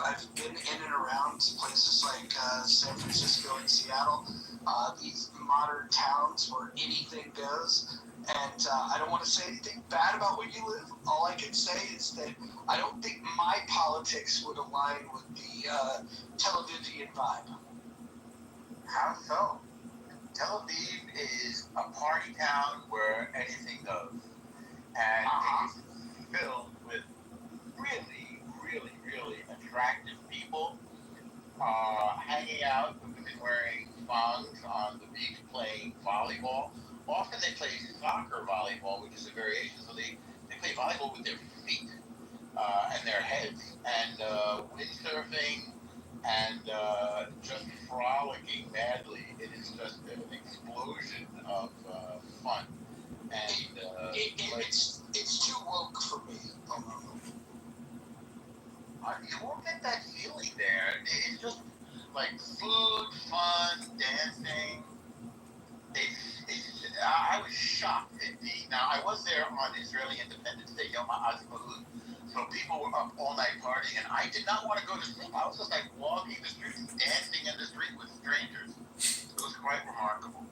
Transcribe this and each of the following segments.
I've been in and around places like San Francisco and Seattle, these modern towns where anything goes. And I don't want to say anything bad about where you live. All I can say is that I don't think my politics would align with the Tel Avivian vibe. How so? Tel Aviv is a party town where anything goes, and it is filled with really, really, really attractive people hanging out, with women wearing thongs on the beach playing volleyball. Often they play soccer volleyball, which is a variation. So they play volleyball with their feet and their heads, and windsurfing and just frolicking madly. It is just an explosion of fun. And It's too woke for me. Oh, no, no. You won't get that feeling there. It's just like food, fun, dancing. I was shocked indeed. Now I was there on Israeli Independence Day, Yom HaAtzmaut, so people were up all night partying, and I did not want to go to sleep. I was just like walking the streets, dancing in the street with strangers. It was quite remarkable.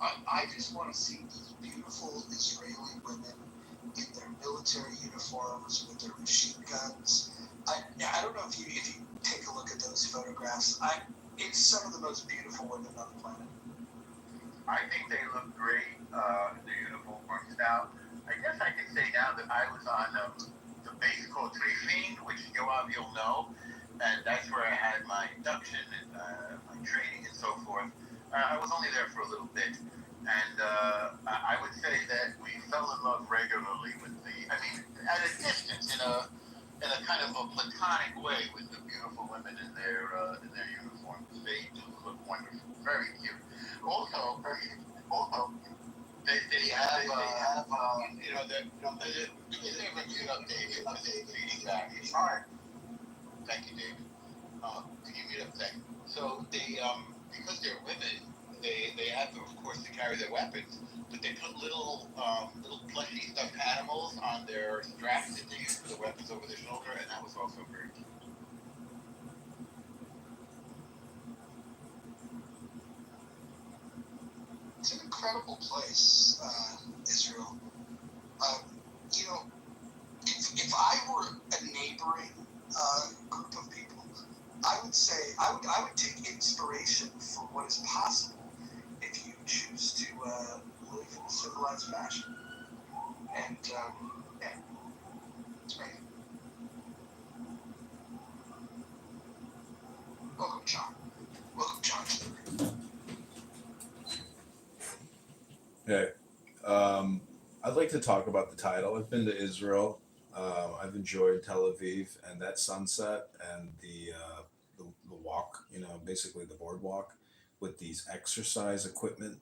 I just want to see these beautiful Israeli women in their military uniforms with their machine guns. I don't know if you take a look at those photographs. It's some of the most beautiful women on the planet. I think they look great in their uniforms. Now, I guess I can say now that I was on the base called Trifin, which Yoav you'll know, and that's where I had my induction and my training and so forth. I was only there for a little bit, and I would say that we fell in love regularly with at a distance, in a kind of a platonic way, with the beautiful women in their uniforms. They do look wonderful, very cute. Also, they have David feeding back. It's hard. Thank you, David. To give me that thing. So they because they're women, they have of course to carry their weapons, but they put little plushy stuffed animals on their straps that they use for the weapons over their shoulder, and that was also very cute. It's an incredible place, Israel. Um, you know, if I were a neighboring group of people, I would say I would take inspiration for what is possible if you choose to live in a civilized fashion. And yeah, it's great. Welcome, John. Welcome, John, to the room. Hey, I'd like to talk about the title. I've been to Israel. I've enjoyed Tel Aviv and that sunset and the walk. Basically the boardwalk with these exercise equipment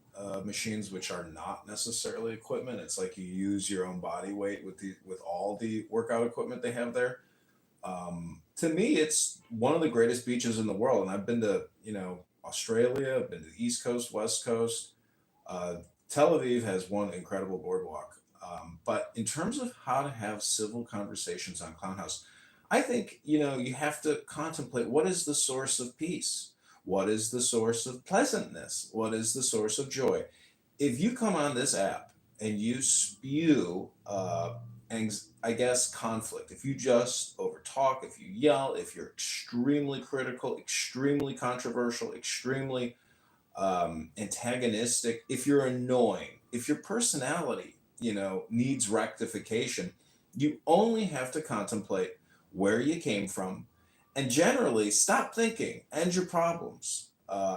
machines, which are not necessarily equipment. It's like you use your own body weight with all the workout equipment they have there. To me, it's one of the greatest beaches in the world, and I've been to Australia. I've been to the East Coast, West Coast. Uh, Tel Aviv has one incredible boardwalk. But in terms of how to have civil conversations on Clown House, I think you have to contemplate what is the source of peace, what is the source of pleasantness, what is the source of joy. If you come on this app and you spew, I guess, conflict, if you just overtalk, if you yell, if you're extremely critical, extremely controversial, extremely antagonistic, if you're annoying, if your personality, needs rectification, you only have to contemplate where you came from and generally stop thinking, end your problems.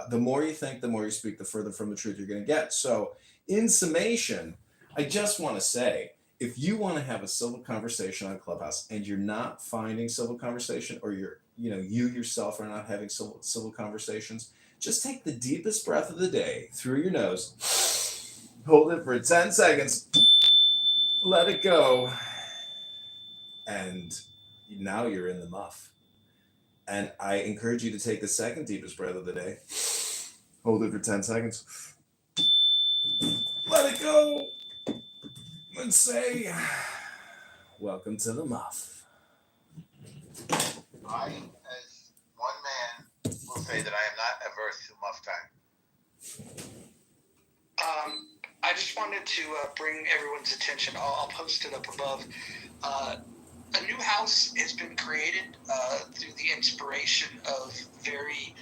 The more you think, the more you speak, the further from the truth you're going to get. So, in summation, I just want to say, if you want to have a civil conversation on Clubhouse and you're not finding civil conversation, or you yourself are not having civil conversations, just take the deepest breath of the day through your nose, hold it for 10 seconds, let it go, and now you're in the muff. And I encourage you to take the second deepest breath of the day, hold it for 10 seconds, let it go, and say, Welcome to the muff. I, as one man, will say that I am not averse to muff time. I just wanted to bring everyone's attention. I'll post it up above. A new house has been created through the inspiration of very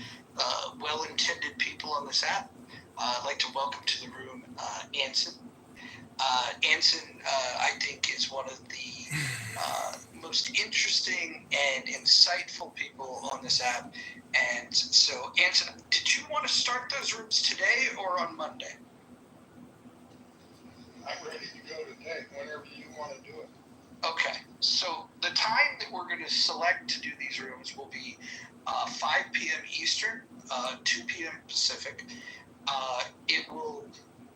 well-intended people on this app. I'd like to welcome to the room Anson. Anson, I think, is one of the most interesting and insightful people on this app. And so, Anson, did you want to start those rooms today or on Monday? I'm ready to go today, whenever you want to do it. Okay, so the time that we're going to select to do these rooms will be 5 p.m. Eastern, 2 p.m. Pacific. It will,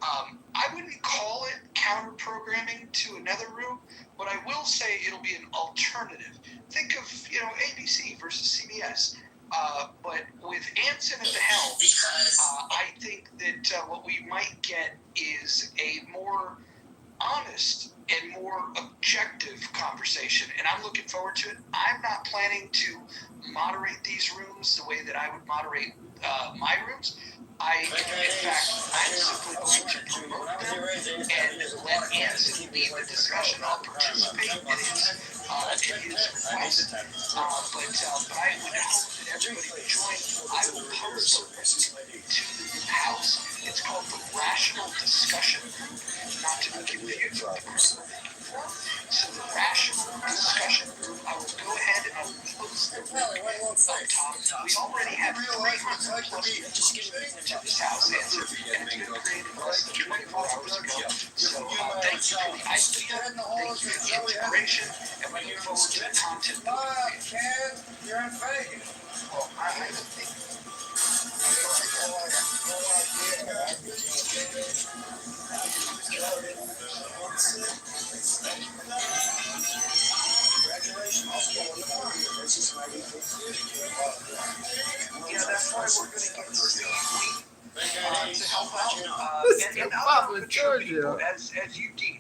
I wouldn't call it counter programming to another room, but I will say it'll be an alternative. Think of, ABC versus CBS. But with Anson at the helm, I think that what we might get is a more honest and more objective conversation, and I'm looking forward to it. I'm not planning to moderate these rooms the way that I would moderate my rooms. In fact, I'm simply going to promote them and let Anson lead the discussion. I'll participate in his request, but I would hope that everybody would join. I will post to the house. It's called the Rational Discussion Group, not to be confused with the critical thinking forum. So the Rational Discussion Group, I will go ahead and I will post the link up top. We already have 300 plus people to this house, and it's been created less than 24 hours ago. So thank you for the idea, thank you for the inspiration, and we look forward to the content. Ken, you're in Vegas. Well, I think that's why we're going to get Steve to help out. And other mature people, as you deem.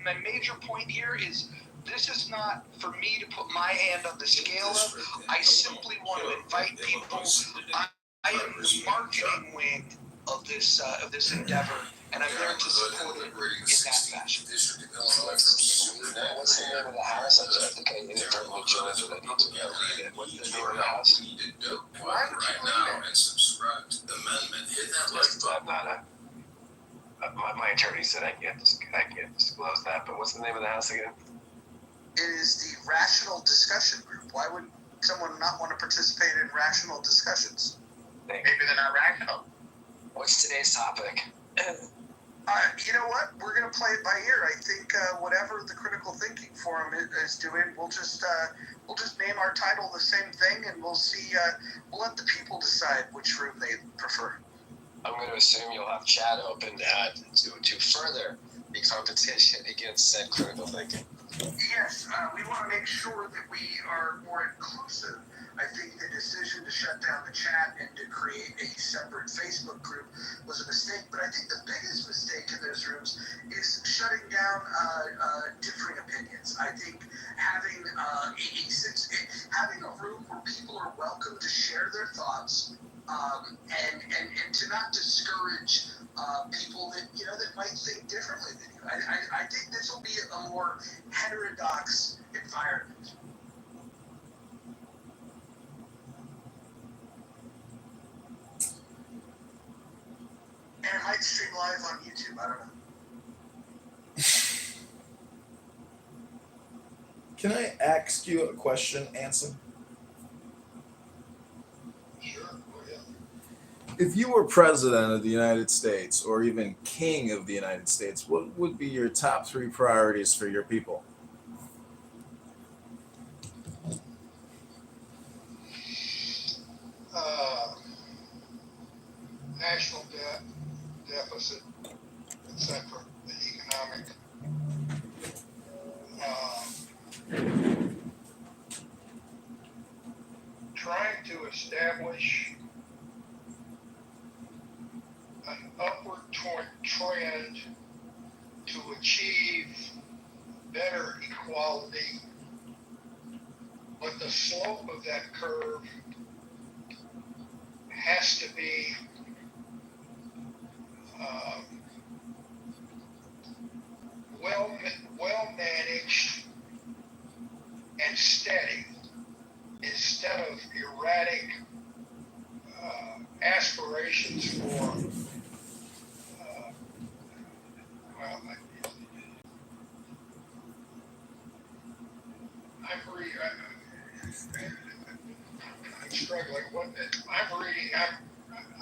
My major point here is this is not for me to put my hand on the scale of. I simply want to invite people. I am the marketing wing of this endeavor, and I'm there to support it in that fashion. What's the name of the house? I think I inadvertently joined it. I need to read it. What's the name of the house? Why would you read it? And subscribe to the amendment. Hit that like button. My attorney said I can't disclose that. But what's the name of the house again? It is the Rational Discussion Group. Why would someone not want to participate in rational discussions? Maybe they're not rational. What's today's topic? You know what? We're going to play it by ear. I think whatever the critical thinking forum is doing, we'll just name our title the same thing, and we'll see. We'll let the people decide which room they prefer. I'm going to assume you'll have chat open to further the competition against said critical thinking. Yes, we want to make sure that we are more inclusive. I think the decision to shut down the chat and to create a separate Facebook group was a mistake, but I think the biggest mistake in those rooms is shutting down differing opinions. I think having having a room where people are welcome to share their thoughts and to not discourage people that might think differently than you. I think this will be a more heterodox environment. And it might stream live on YouTube. I don't know. Can I ask you a question, Anson? Sure, go ahead. If you were president of the United States or even king of the United States, what would be your top 3 priorities for your people? National debt, deficit, etc., the economic trying to establish an upward trend to achieve better inequality, but the slope of that curve has to be well managed and steady instead of erratic aspirations for well, I'm struggling.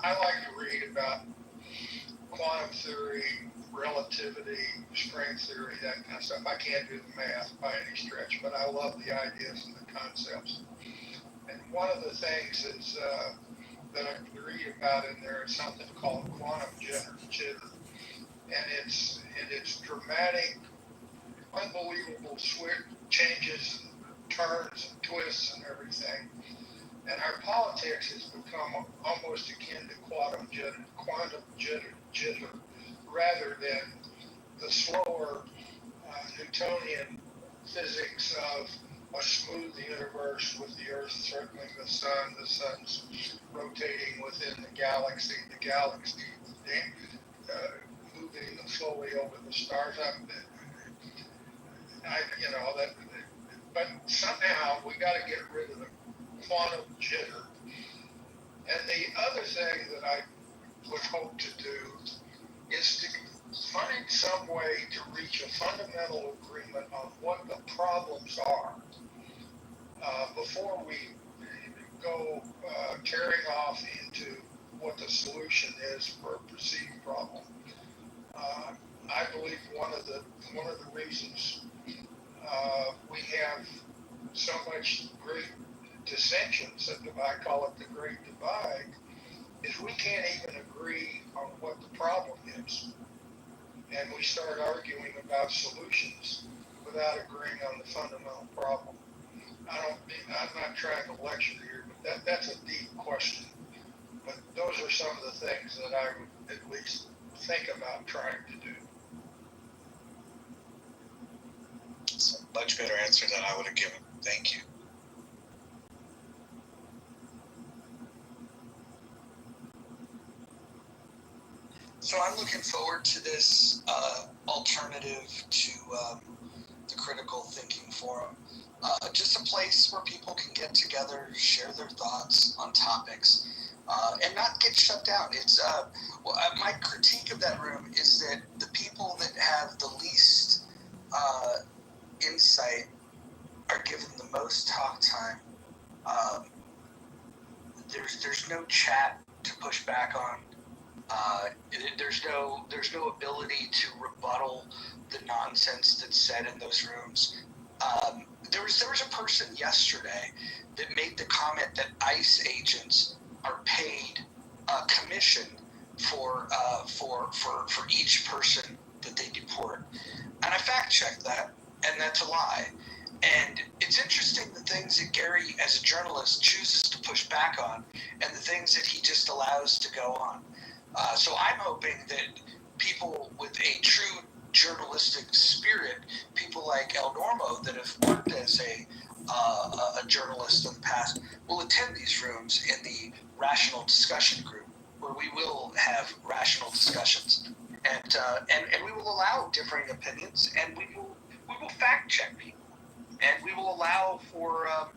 I like to read about quantum theory, relativity, string theory, that kind of stuff. I can't do the math by any stretch, but I love the ideas and the concepts. And one of the things is that I read about in there is something called quantum jitter, and it's dramatic, unbelievable changes, and turns, and twists, and everything. And our politics has become almost akin to quantum jitter, rather than the slower Newtonian physics of a smooth universe with the Earth circling the sun, the sun's rotating within the galaxy moving slowly over the stars. But somehow we got to get rid of the quantum jitter. And the other thing that I would hope to do is to find some way to reach a fundamental agreement on what the problems are before we go tearing off into what the solution is for a perceived problem. I believe one of the reasons we have so much great dissensions, I call it the Great Divide, is we can't even agree on what the problem is. And we start arguing about solutions without agreeing on the fundamental problem. I'm not trying to lecture here, but that's a deep question. But those are some of the things that I would at least think about trying to do. It's a much better answer than I would have given. Thank you. So I'm looking forward to this alternative to the Critical Thinking Forum. Just a place where people can get together, share their thoughts on topics, and not get shut down. It's my critique of that room is that the people that have the least insight are given the most talk time. There's no chat to push back on. There's no ability to rebuttal the nonsense that's said in those rooms. There was a person yesterday that made the comment that ICE agents are paid a commission for each person that they deport, and I fact checked that, and that's a lie. And it's interesting the things that Gary, as a journalist, chooses to push back on, and the things that he just allows to go on. So I'm hoping that people with a true journalistic spirit, people like El Normo that have worked as a journalist in the past, will attend these rooms in the rational discussion group, where we will have rational discussions, and we will allow differing opinions, and we will fact check people, and we will allow for a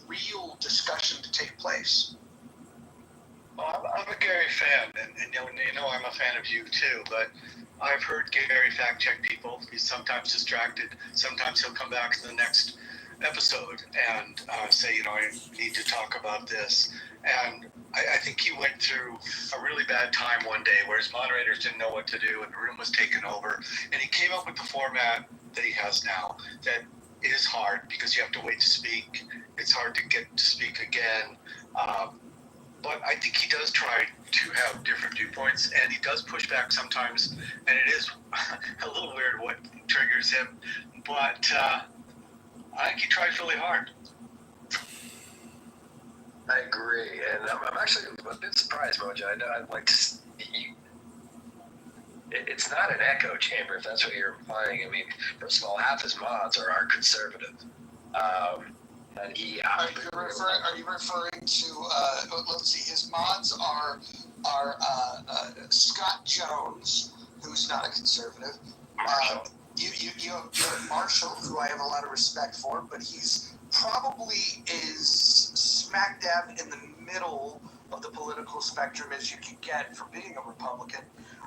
real discussion to take place. Well, I'm a Gary fan, and you know I'm a fan of you too, but I've heard Gary fact check people. He's sometimes distracted. Sometimes he'll come back to the next episode and say, I need to talk about this. And I think he went through a really bad time one day where his moderators didn't know what to do and the room was taken over. And he came up with the format that he has now that is hard because you have to wait to speak. It's hard to get to speak again. But I think he does try to have different viewpoints, and he does push back sometimes, and it is a little weird what triggers him. But I think he tries really hard. I agree, and I'm actually a bit surprised, Mojo. I'd like to see you. it's not an echo chamber, if that's what you're implying. I mean, first of all, half his mods are conservative. And he. Are you referring to? Let's see. His mods are Scott Jones, who's not a conservative. You have Marshall, who I have a lot of respect for, but he's probably is smack dab in the middle of the political spectrum as you can get for being a Republican.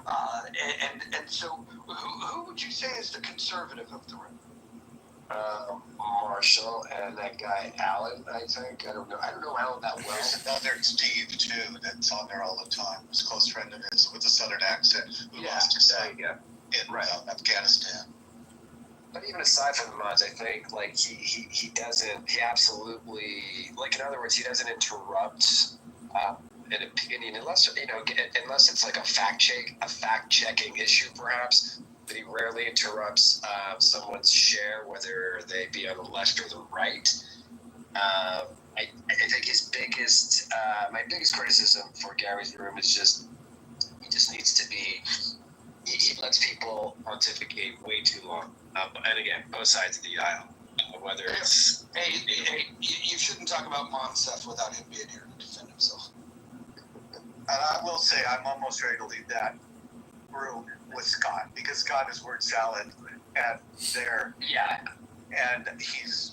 And so, who would you say is the conservative of the room? Marshall and that guy Alan, I think. I don't know Alan that well. There's another Steve too that's on there all the time. He's a close friend of his with a southern accent who lost his son in Afghanistan. But even aside from the mods, I think like he absolutely, like, in other words, he doesn't interrupt an opinion unless it's like a fact checking issue perhaps. But he rarely interrupts someone's share, whether they be on the left or the right. I think my biggest criticism for Gary's room is just he just needs to be. He lets people pontificate way too long, and again, both sides of the aisle. Whether it's you shouldn't talk about Monsef without him being here to defend himself. And I will say I'm almost ready to leave that room with Scott because Scott is word salad at there. Yeah. And he's,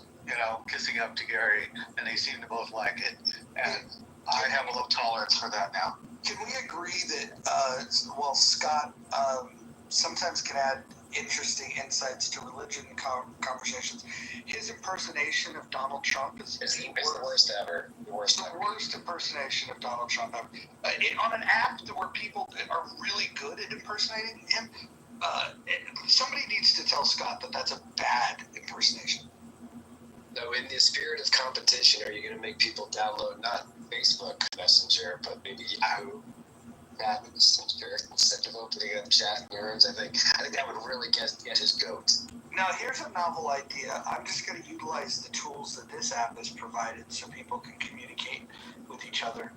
kissing up to Gary and they seem to both like it. And I have a low tolerance for that now. Can we agree that while Scott sometimes can add interesting insights to religion conversations, his impersonation of Donald Trump is the worst ever. The worst impersonation of Donald Trump ever. On an app where people are really good at impersonating him, somebody needs to tell Scott that that's a bad impersonation. So in the spirit of competition, are you going to make people download not Facebook Messenger, but maybe Yahoo Messenger instead of opening up chat rooms? I think that would really get his goat. Now, here's a novel idea. I'm just going to utilize the tools that this app has provided so people can communicate with each other.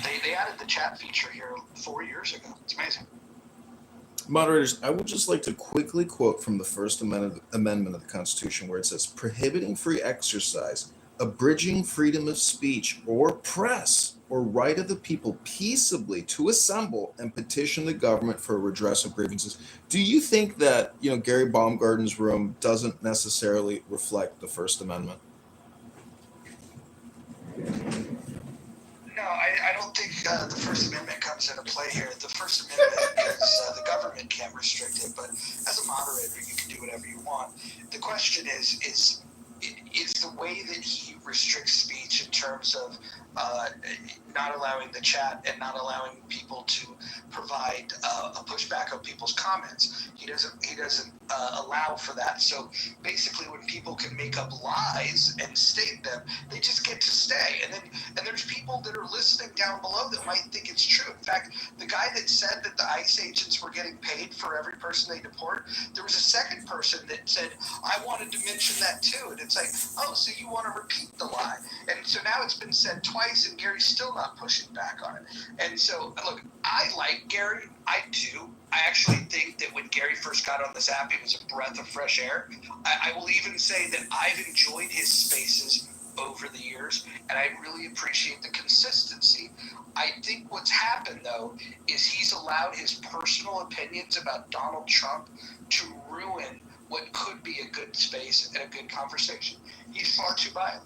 They added the chat feature here 4 years ago. It's amazing. Moderators, I would just like to quickly quote from the First Amendment of the Constitution where it says, prohibiting free exercise, abridging freedom of speech or press or right of the people peaceably to assemble and petition the government for a redress of grievances. Do you think that, Gary Baumgarten's room doesn't necessarily reflect the First Amendment? No, I don't think the First Amendment comes into play here. The First Amendment is the government can't restrict it, but as a moderator, you can do whatever you want. The question is the way that he restricts speech in terms of not allowing the chat and not allowing people to provide a pushback on people's comments. He doesn't allow for that. So basically, when people can make up lies and state them, they just get to stay. And there's people that are listening down below that might think it's true. In fact, the guy that said that the ICE agents were getting paid for every person they deport, there was a second person that said, I wanted to mention that too. And it's like, oh, so you want to repeat the lie. And so now it's been said twice and Gary's still not pushing back on it. And so, look, I like Gary. I do. I actually think that when Gary first got on this app, it was a breath of fresh air. I will even say that I've enjoyed his spaces over the years, and I really appreciate the consistency. I think what's happened, though, is he's allowed his personal opinions about Donald Trump to ruin what could be a good space and a good conversation. He's far too violent.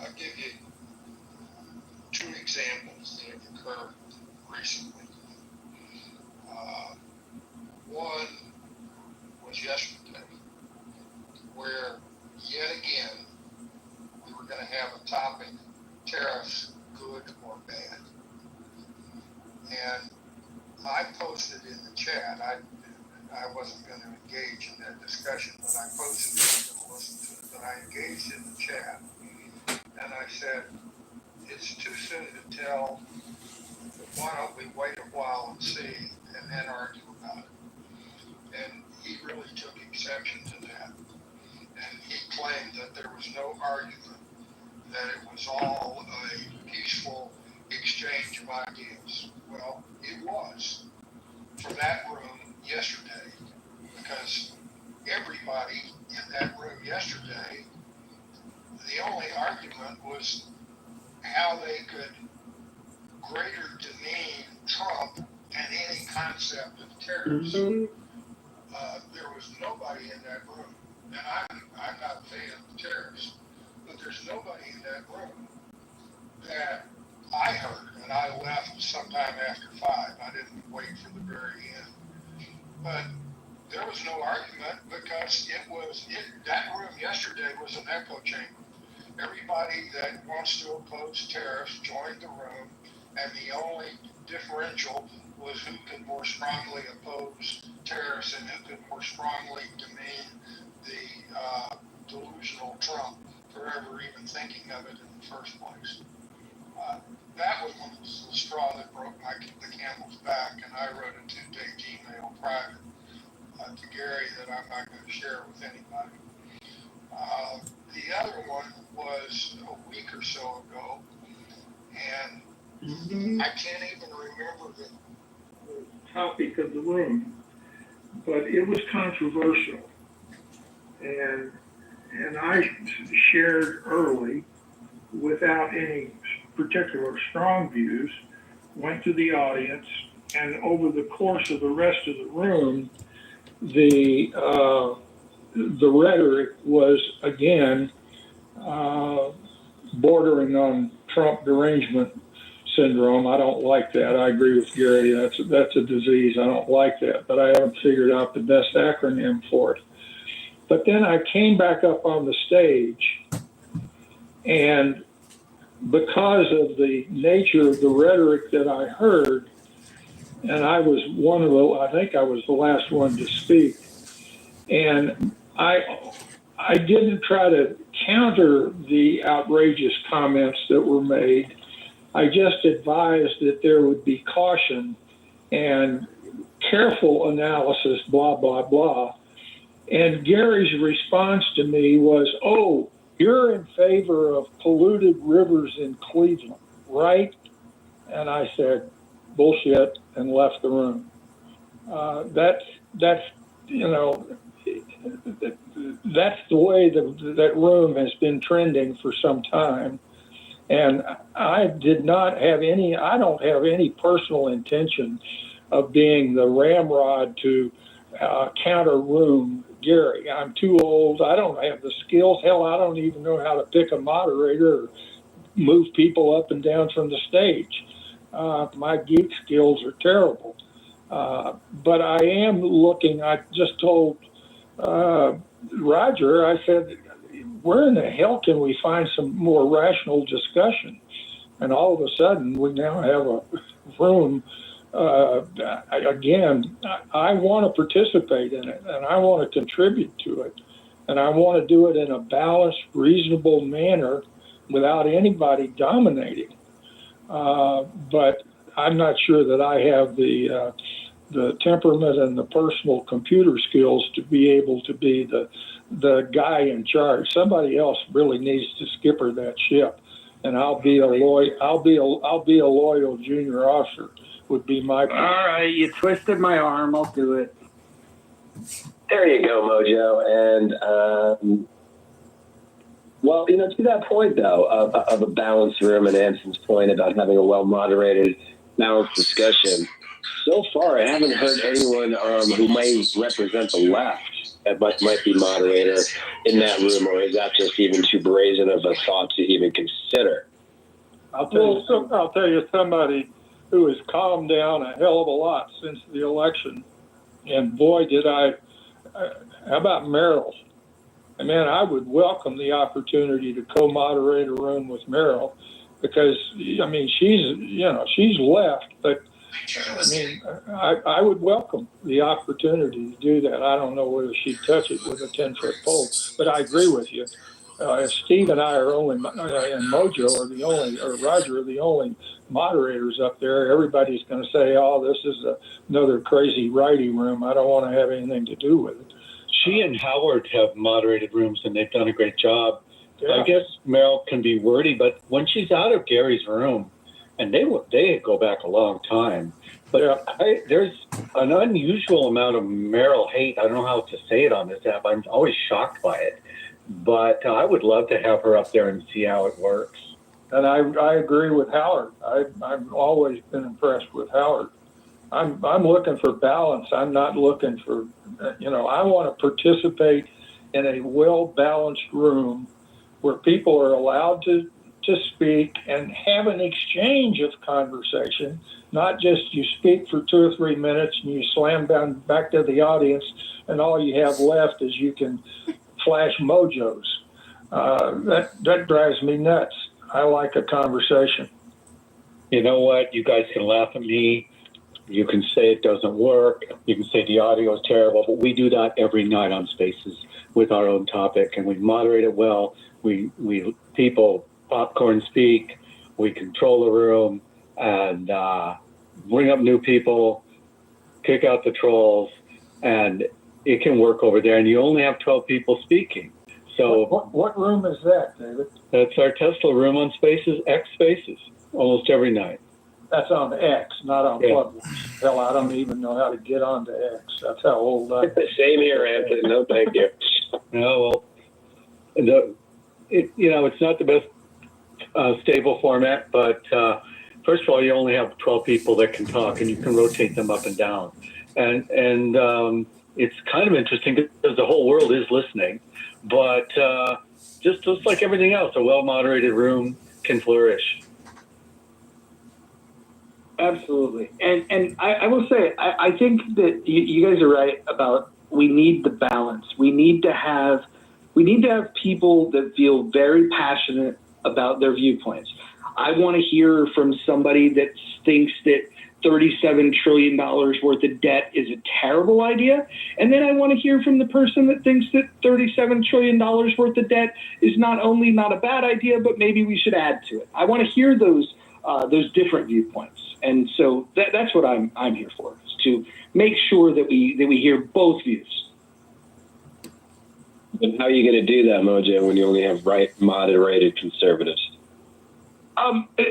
I'll give you 2 examples that have occurred recently. One was yesterday, where yet again we were going to have a topic, tariffs, good or bad. And I posted in the chat, I wasn't going to engage in that discussion, but I posted it, I listened to it, but I engaged in the chat. And I said, it's too soon to tell, why don't we wait a while and see, and then argue about it. And he really took exception to that. And he claimed that there was no argument, that it was all a peaceful exchange of ideas. it was for that room yesterday, because everybody in that room yesterday, the only argument was how they could greater demean Trump and any concept of tariffs. There was nobody in that room, and I'm not a fan of tariffs, but there's nobody in that room that I heard, and I left sometime after 5. I didn't wait for the very end. But there was no argument, because that room yesterday was an echo chamber. Everybody that wants to oppose tariffs joined the room, and the only differential was who could more strongly oppose tariffs and who could more strongly demean the delusional Trump for ever even thinking of it in the first place. That was the straw that broke the camel's back, and I wrote a 2-page email private to Gary that I'm not going to share with anybody. The other one was a week or so ago, and I can't even remember the topic of the room, but it was controversial, and I shared early, without any particular strong views, went to the audience, and over the course of the rest of the room, the rhetoric was again bordering on Trump derangement syndrome. I don't like that. I agree with Gary. That's a disease. I don't like that, but I haven't figured out the best acronym for it. But then I came back up on the stage, and because of the nature of the rhetoric that I heard, and I was I think I was the last one to speak, and I didn't try to counter the outrageous comments that were made. I just advised that there would be caution and careful analysis, blah, blah, blah. And Gary's response to me was, "Oh, you're in favor of polluted rivers in Cleveland, right?" And I said, "Bullshit," and left the room. That's the way that room has been trending for some time. And I don't have any personal intention of being the ramrod to counter room Gary. I'm too old. I don't have the skills. Hell, I don't even know how to pick a moderator or move people up and down from the stage. My geek skills are terrible. But I am looking, I just told Roger, I said, where in the hell can we find some more rational discussion? And all of a sudden, we now have a room. Again, I want to participate in it, and I want to contribute to it, and I want to do it in a balanced, reasonable manner without anybody dominating. But I'm not sure that I have the temperament and the personal computer skills to be able to be the guy in charge. Somebody else really needs to skipper that ship, and I'll be a loyal junior officer. Would be my. All right, you twisted my arm. I'll do it. There you go, Mojo. And well, to that point though, of a balanced room, and Anson's point about having a well-moderated, balanced discussion. So far, I haven't heard anyone who may represent the left that might be moderator in that room, or is that just even too brazen of a thought to even consider? I'll tell you somebody who has calmed down a hell of a lot since the election, and boy, did I! How about Meryl? I mean, I would welcome the opportunity to co-moderate a room with Meryl, because I mean she's left, but I mean I would welcome the opportunity to do that. I don't know whether she'd touch it with a 10-foot pole, but I agree with you. If Steve and I are only, and Mojo are the only, or Roger are the only moderators up there, everybody's going to say, "Oh, this is another crazy righty room. I don't want to have anything to do with it." She and Howard have moderated rooms, and they've done a great job. Yeah. I guess Meryl can be wordy, but when she's out of Gary's room, and they go back a long time, But there's an unusual amount of marital hate. I don't know how to say it on this app. I'm always shocked by it. But I would love to have her up there and see how it works. And I agree with Howard. I've always been impressed with Howard. I'm looking for balance. I'm not looking for, I want to participate in a well-balanced room where people are allowed to speak and have an exchange of conversation, not just you speak for 2 or 3 minutes and you slam down back to the audience and all you have left is you can flash mojos. That drives me nuts. I like a conversation. You know what? You guys can laugh at me. You can say it doesn't work. You can say the audio is terrible, but we do that every night on Spaces with our own topic, and we moderate it well. We people popcorn speak. We control the room and bring up new people, kick out the trolls, and it can work over there. And you only have 12 people speaking. So what room is that, David? That's our Tesla room on Spaces, X Spaces, almost every night. That's on X, not on Clubhouse. Hell, I don't even know how to get onto X. That's how old I am. Same here, Anthony. No, thank you. No, well, it's not the best stable format, but first of all, you only have 12 people that can talk, and you can rotate them up and down. And it's kind of interesting because the whole world is listening, but just like everything else, a well-moderated room can flourish. Absolutely. And I will say, I think that you guys are right about we need the balance. We need to have people that feel very passionate about their viewpoints. I want to hear from somebody that thinks that $37 trillion worth of debt is a terrible idea. And then I want to hear from the person that thinks that $37 trillion worth of debt is not only not a bad idea, but maybe we should add to it. I want to hear those different viewpoints. And so that's what I'm here for, is to make sure that we hear both views. And how are you going to do that, Mojo, when you only have moderated conservatives?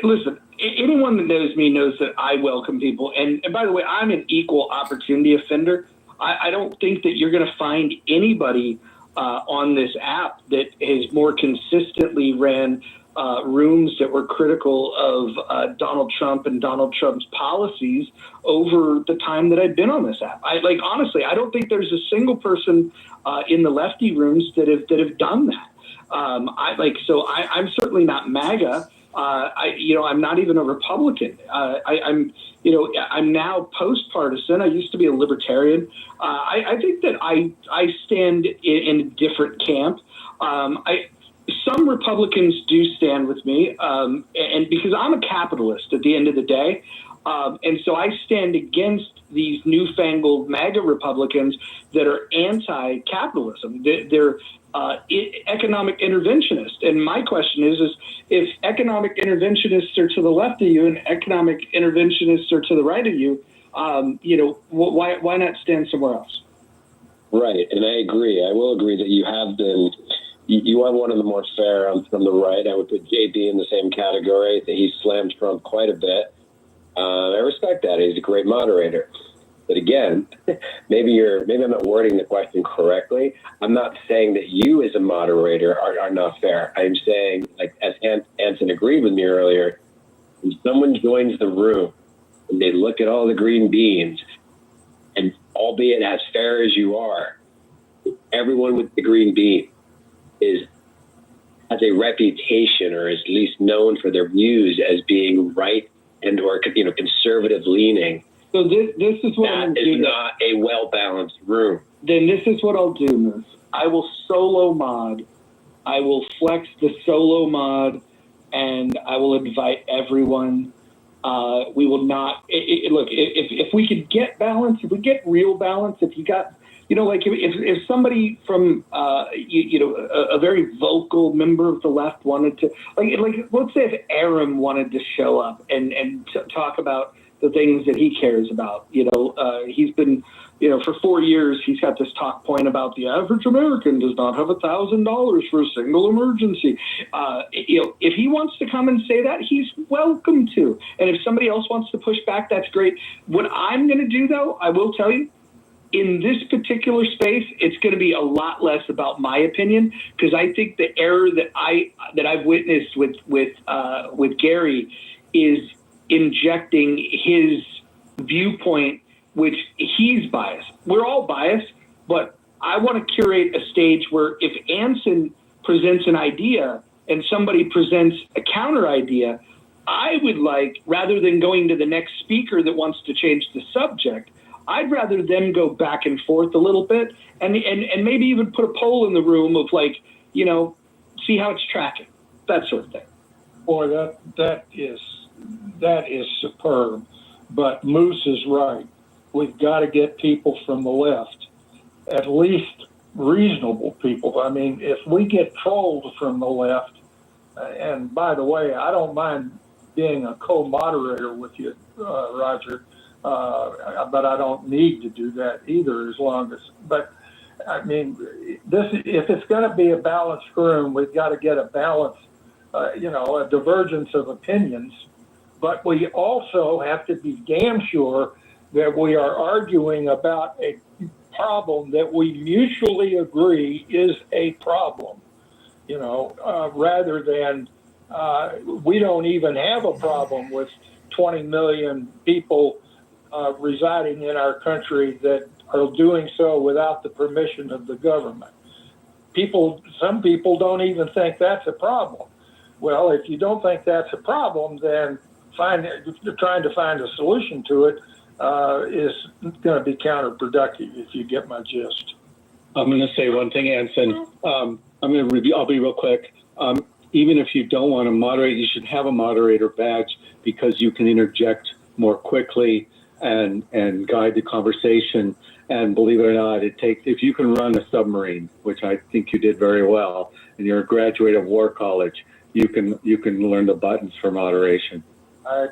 Listen, anyone that knows me knows that I welcome people. And by the way, I'm an equal opportunity offender. I don't think that you're going to find anybody on this app that has more consistently ran rooms that were critical of Donald Trump and Donald Trump's policies over the time that I've been on this app. Honestly, I don't think there's a single person in the lefty rooms that have done that. I'm certainly not MAGA. I'm not even a Republican. I'm now post-partisan. I used to be a libertarian. I think that I stand in a different camp. Some Republicans do stand with me, and because I'm a capitalist at the end of the day, and so I stand against these newfangled MAGA Republicans that are anti-capitalism. They're economic interventionists. And my question is if economic interventionists are to the left of you and economic interventionists are to the right of you, why not stand somewhere else? Right, and I agree. I will agree that you have been. You are one of the more fair from the right. I would put JB in the same category. That he slammed Trump quite a bit. I respect that. He's a great moderator. But again, maybe I'm not wording the question correctly. I'm not saying that you as a moderator are not fair. I'm saying, like as Anson agreed with me earlier, when someone joins the room and they look at all the green beans, and albeit as fair as you are, everyone with the green bean has a reputation or is at least known for their views as being right and or conservative leaning. So this is what I'm that is not a well-balanced room. Then this is what I'll do, Moose. I will solo mod. I will flex the solo mod, and I will invite everyone. We will not look if we could get balance. If we get real balance, if you got. If somebody from, a very vocal member of the left wanted to, let's say if Aram wanted to show up and talk about the things that he cares about. He's been, for 4 years, he's got this talk point about the average American does not have $1,000 for a single emergency. If he wants to come and say that, he's welcome to. And if somebody else wants to push back, that's great. What I'm going to do, though, I will tell you, in this particular space, it's going to be a lot less about my opinion, because I think the error that I've witnessed with Gary is injecting his viewpoint, which he's biased. We're all biased, but I want to curate a stage where if Anson presents an idea and somebody presents a counter idea, I would like, rather than going to the next speaker that wants to change the subject, I'd rather them go back and forth a little bit and maybe even put a poll in the room of see how it's tracking, that sort of thing. Boy, that is superb. But Moose is right. We've got to get people from the left, at least reasonable people. I mean, if we get trolled from the left, and by the way, I don't mind being a co-moderator with you, Roger, but I don't need to do that either, but I mean, if it's going to be a balanced room, we've got to get a balance, a divergence of opinions, but we also have to be damn sure that we are arguing about a problem that we mutually agree is a problem, rather than we don't even have a problem with 20 million people residing in our country that are doing so without the permission of the government. Some people don't even think that's a problem. Well, if you don't think that's a problem, then trying to find a solution to it is going to be counterproductive, if you get my gist. I'm going to say one thing, Anson. I'll be real quick. Even if you don't want to moderate, you should have a moderator badge, because you can interject more quickly and guide the conversation. And believe it or not, if you can run a submarine, which I think you did very well, and you're a graduate of War College, you can learn the buttons for moderation. I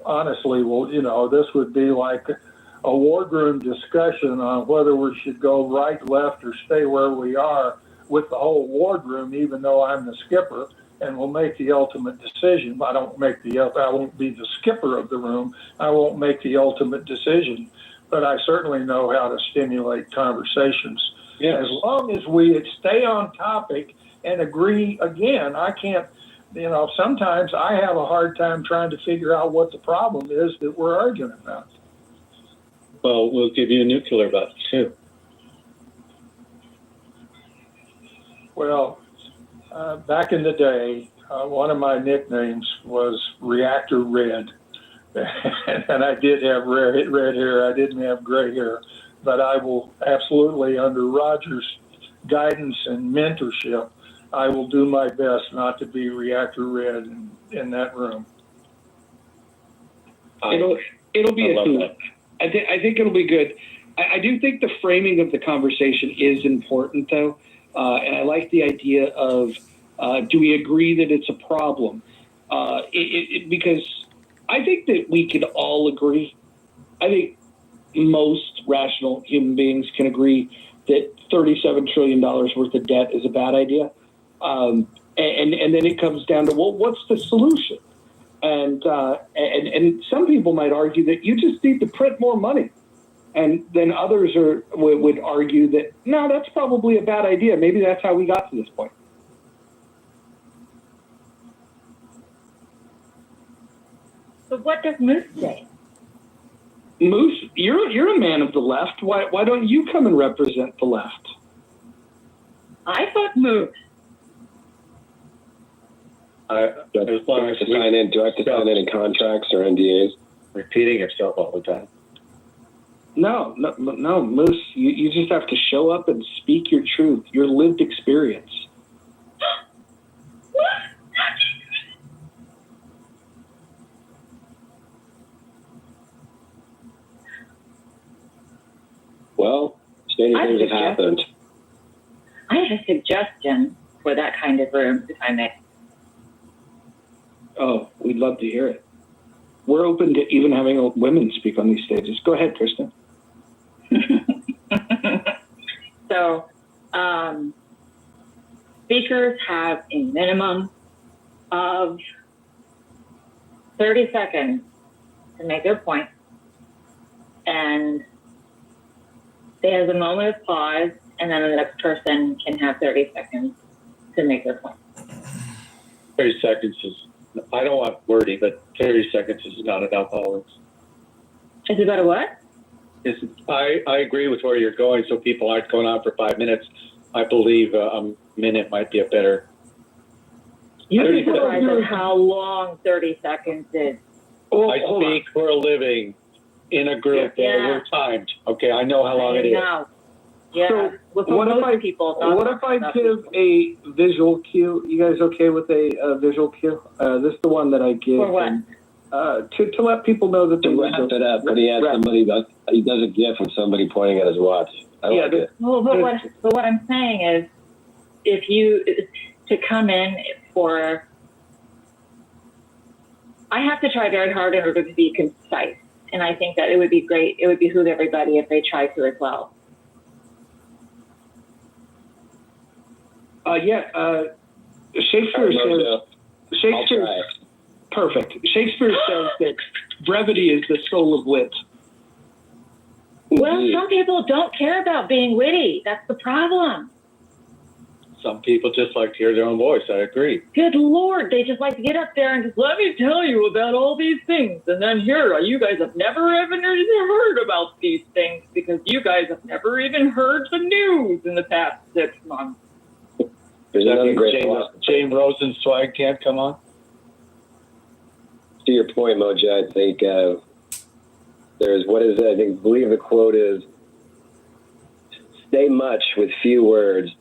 honestly will, this would be like a wardroom discussion on whether we should go right, left, or stay where we are with the whole wardroom, even though I'm the skipper and will make the ultimate decision. I won't be the skipper of the room. I won't make the ultimate decision, but I certainly know how to stimulate conversations. Yes. As long as we stay on topic and agree. Again, I can't, sometimes I have a hard time trying to figure out what the problem is that we're arguing about. Well, we'll give you a nuclear button too. Well, back in the day, one of my nicknames was Reactor Red. And I did have red hair. I didn't have gray hair. But I will absolutely, under Roger's guidance and mentorship, I will do my best not to be Reactor Red in that room. It'll be a theme. I think it'll be good. I do think the framing of the conversation is important, though. And I like the idea of, do we agree that it's a problem? Because I think that we could all agree. I think most rational human beings can agree that $37 trillion worth of debt is a bad idea. And then it comes down to, well, what's the solution? And some people might argue that you just need to print more money. And then others would argue that, no, that's probably a bad idea. Maybe that's how we got to this point. So what does Moose say? Moose, you're a man of the left. Why don't you come and represent the left? I thought Moose. Do I have to sign in contracts or NDAs? Repeating yourself all the time. No, Moose. You just have to show up and speak your truth, your lived experience. Well, strange things have happened. I have a suggestion for that kind of room, if I may. Oh, we'd love to hear it. we're open to even having women speak on these stages. Go ahead, Kristen. So, speakers have a minimum of 30 seconds to make their point, and there's a moment of pause, and then the next person can have 30 seconds to make their point. 30 seconds is, I don't want wordy, but 30 seconds is not enough always. Is it about a what? I agree with where you're going, so people aren't going on for 5 minutes. I believe a minute might be a better. You'd be surprised at how long 30 seconds is. I speak for a living in a group that we're timed. Okay, I know how long it is. Yeah. So what if I give a visual cue? You guys okay with a visual cue? This is the one that I give. For what? To let people know that to wrap it up, but he has somebody he does a GIF with somebody pointing at his watch. I like it. Well, but what I'm saying is, if you to come in for, I have to try very hard in order to be concise, and I think that it would be great. It would behoove everybody if they try to as well. Shakespeare says. Perfect. Shakespeare says that brevity is the soul of wit. Well, some people don't care about being witty. That's the problem. Some people just like to hear their own voice. I agree. Good Lord. They just like to get up there and just, let me tell you about all these things. And then here, you guys have never even heard about these things because you guys have never even heard the news in the past 6 months. There's another great Jane Rosenzweig can't come on? To your point, Moja, I think there's, I believe the quote is, say much with few words.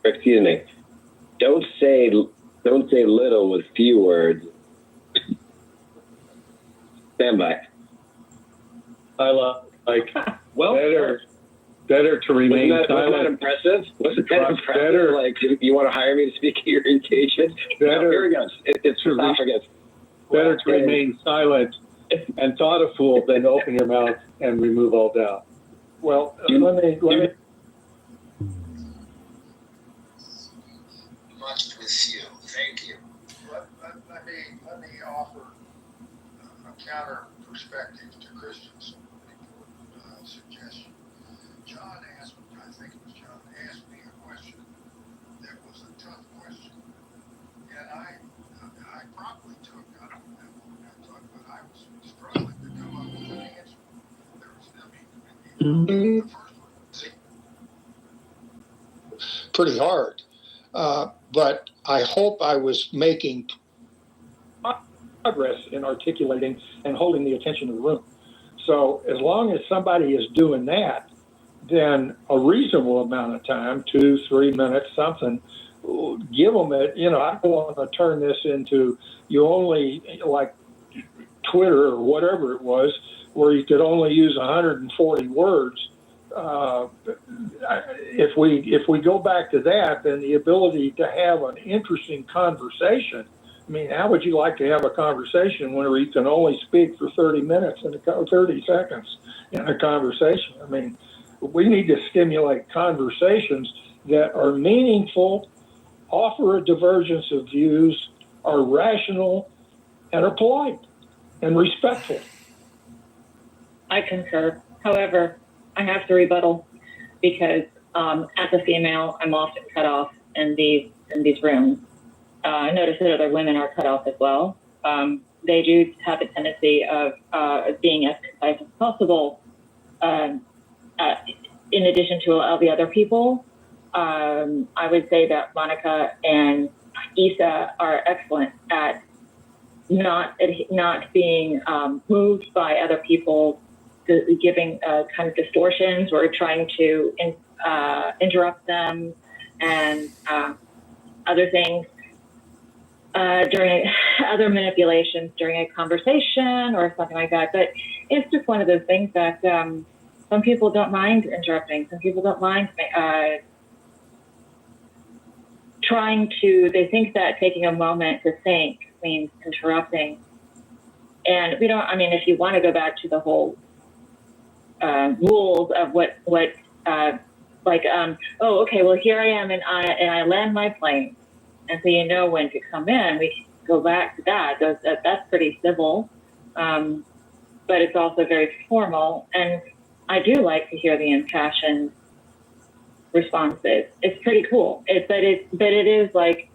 Excuse me. Don't say little with few words. Stand by. I love, well, better to remain silent. Wasn't that impressive? Wasn't that impressive? Better, like, you want to hire me to speak at your engagement? Better, here we go. It's for esophagus. Better to remain silent and thought a fool than open your mouth and remove all doubt. Well, let me. Much with you. Thank you. Let me offer a counter perspective to Christian's suggestion. John asked me a question that was a tough question, and I probably took out of that one, but I was struggling to come up with an answer. The first one was pretty hard, but I hope I was making progress in articulating and holding the attention of the room. So as long as somebody is doing that, then a reasonable amount of time, 2-3 minutes, something, give them it. I don't want to turn this into you only like Twitter or whatever it was, where you could only use 140 words. If we go back to that, then the ability to have an interesting conversation. I mean, how would you like to have a conversation whenever you can only speak for 30 minutes and 30 seconds in a conversation? I mean, we need to stimulate conversations that are meaningful, offer a divergence of views, are rational, and are polite and respectful. I concur. However, I have to rebuttal because as a female, I'm often cut off in these rooms. I notice that other women are cut off as well. They do have a tendency of being as concise as possible. In addition to all the other people, I would say that Monica and Issa are excellent at not being moved by other people giving kind of distortions or trying to interrupt them and other things during other manipulations during a conversation or something like that. But it's just one of those things that some people don't mind interrupting. Some people don't mind they think that taking a moment to think means interrupting. And we don't, I mean, if you want to go back to the whole rules of oh, okay, well, here I am, and I land my plane. And so you know when to come in. We go back to that. That's pretty civil, but it's also very formal. And I do like to hear the impassioned responses. It's pretty cool. But it is like,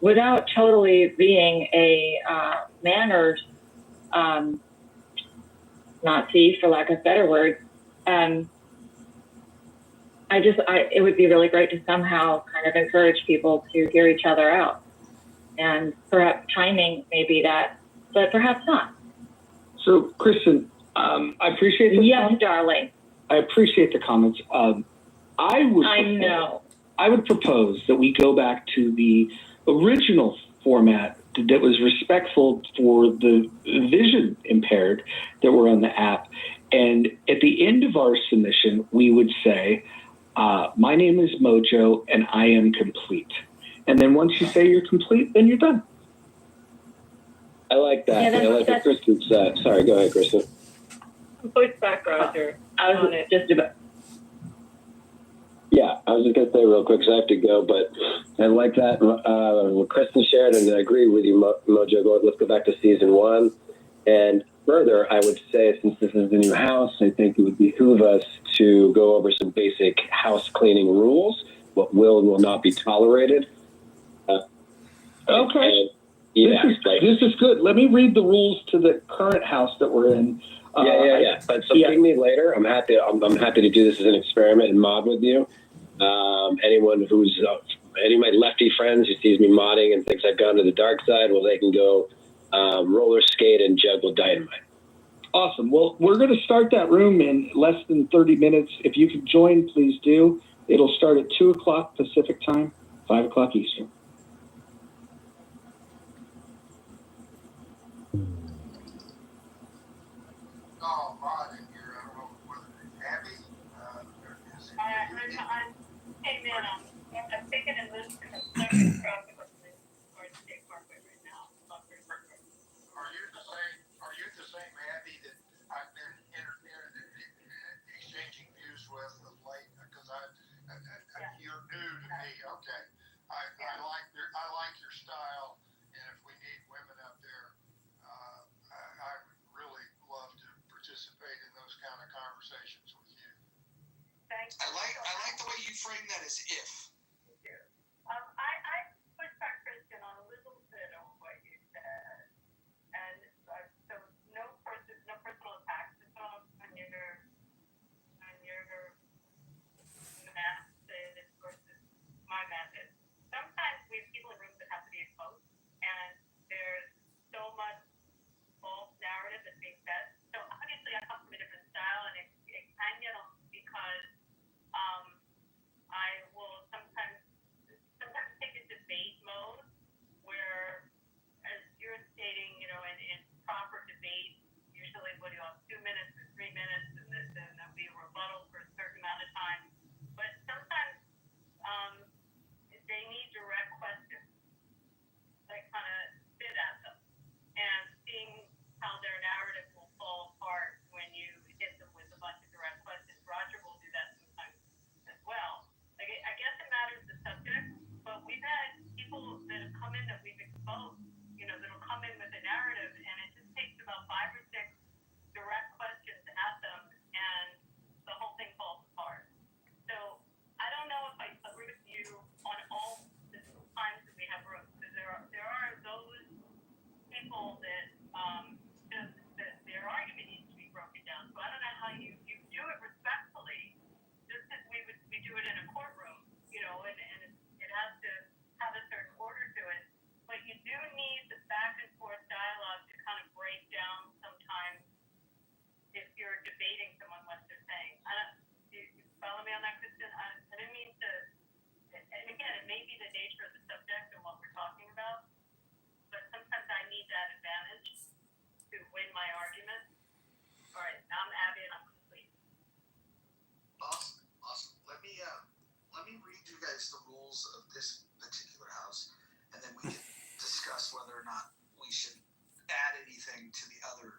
without totally being a manners Nazi, for lack of better word. It would be really great to somehow kind of encourage people to hear each other out. And perhaps timing may be that, but perhaps not. So, Kristen, I appreciate the Yes, comments. darling. I appreciate the comments. I would propose that we go back to the original format that was respectful for the vision impaired that were on the app. And at the end of our submission, we would say, my name is Mojo and I am complete. And then once you say you're complete, then you're done. I like that. I like what Kristen said. Sorry, go ahead, Kristen. Push back, Roger. I was just about. Yeah, I was just going to say real quick, because I have to go, but I like that. What Kristen shared, and I agree with you, Mojo. Let's go back to season 1. And further, I would say, since this is the new house, I think it would behoove us to go over some basic house cleaning rules, what will and will not be tolerated. Okay. Yeah, this is good. Let me read the rules to the current house that we're in. Yeah. But ping me later. I'm happy to do this as an experiment and mod with you. Anyone who's any of my lefty friends who sees me modding and thinks I've gone to the dark side, well, they can go roller skate and juggle dynamite. Awesome. Well, we're going to start that room in less than 30 minutes. If you could join, please do. It'll start at 2 o'clock Pacific time, 5 o'clock Eastern. Oh, mod in here. I don't know whether it's Abby. Hey, man, I'm taking a list from Southern Traffic or State Parkway right now. Are you the same Abby that I've been exchanging views with of late? Because you're new to me. Okay. I like your style, and if we need women up there, I would really love to participate in those kind of conversations with you. Thanks. I like the way you frame that as if. I push back, Christian, on a little bit of what you said, and so no personal attacks. It's on your method versus my method. Sometimes we have people in rooms that have to be exposed, and there's so much false narrative that's being said. So obviously, I come from a different style, and it can get because I will sometimes take a debate mode where, as you're stating, in proper debate, usually what do you have, 2 minutes or 3 minutes, and then there'll be a rebuttal for a certain amount of time. But sometimes they need direct questions that kind of spit at them, and seeing how their narrative will fall apart when you hit them with a bunch of direct questions. Roger will do that sometimes as well. Like, I guess it matters the subject, but we've had people that have come in that we've exposed, that'll come in with a narrative, and it just takes about 5 or 6 direct questions at them, and the whole thing falls apart. So I don't know if I agree with you on all the times that we have rooms, because there are those people that that their argument needs to be broken down. So I don't know how you do it respectfully, just as we do it in a courtroom, and it has to have a certain order to it. But you do need the back and forth dialogue to kind of break down sometimes if you're debating someone what they're saying. You follow me on that, Kristen? I didn't mean to, and again, it may be the nature of the subject and what we're talking about, but sometimes I need that advantage to win my argument. All right, now I'm Abby and I'm complete. Awesome. Let me read you guys the rules of this particular house, and then we can discuss whether or not we should add anything to the other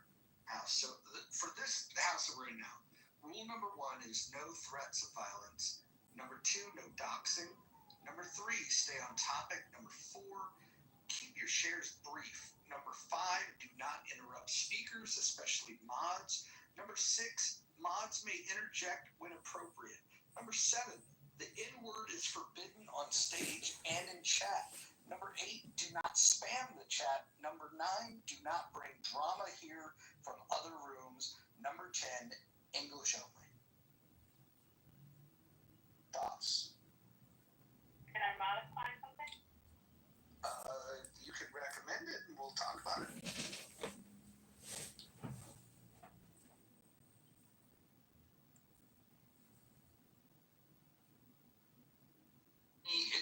house. So for this house that we're in now, rule number 1 is no threats of violence. Number 2, no doxing. Number 3, stay on topic. Number 4, keep your shares brief. Number 5, do not interrupt speakers, especially mods. Number 6, mods may interject when appropriate. Number 7, the N-word is forbidden on stage and in chat. Number 8, do not spam the chat. Number 9, do not bring drama here from other rooms. Number 10, English only. Thoughts? Can I modify something? You can recommend it and we'll talk about it.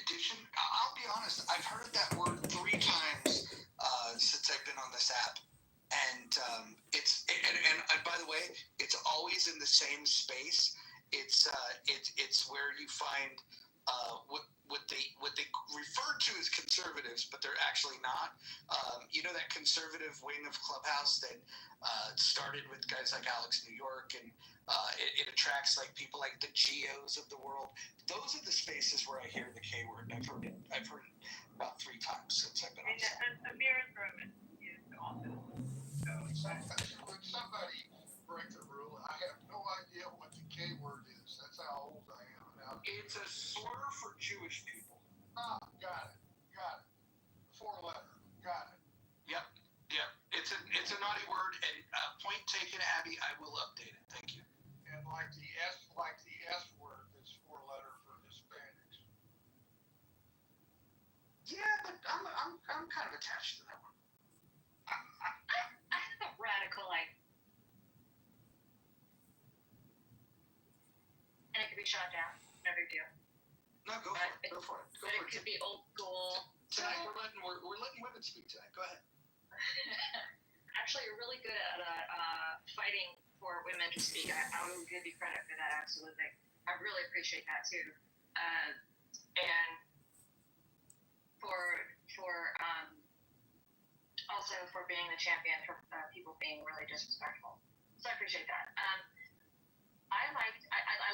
Addition, I'll be honest, I've heard that word 3 times since I've been on this app, and and by the way, it's always in the same space. It's where you find what they refer to as conservatives, but they're actually not. You know, that conservative wing of Clubhouse that started with guys like Alex New York, and it attracts like people like the Geos of the world. Those are the spaces where I hear the K word. I've heard it about 3 times since I've been on. The mirror's room is used often. So Would somebody break the rule? I have no idea what the K word is. That's how old I am now. It's a slur for Jewish people. Ah, got it. 4-letter. Got it. Yep. It's a naughty word, and point taken, Abby. I will update it. Thank you. And like the S word, it's 4-letter for Hispanics. Yeah, but I'm kind of attached to that one. I have a radical and it could be shot down. No big deal. No, go for it. Go for it. But it could be old school. Tonight we're letting women speak tonight. Go ahead. Actually, you're really good at fighting for women to speak. I will give you credit for that. Absolutely, I really appreciate that too. And also for being the champion for people being really disrespectful. So I appreciate that. I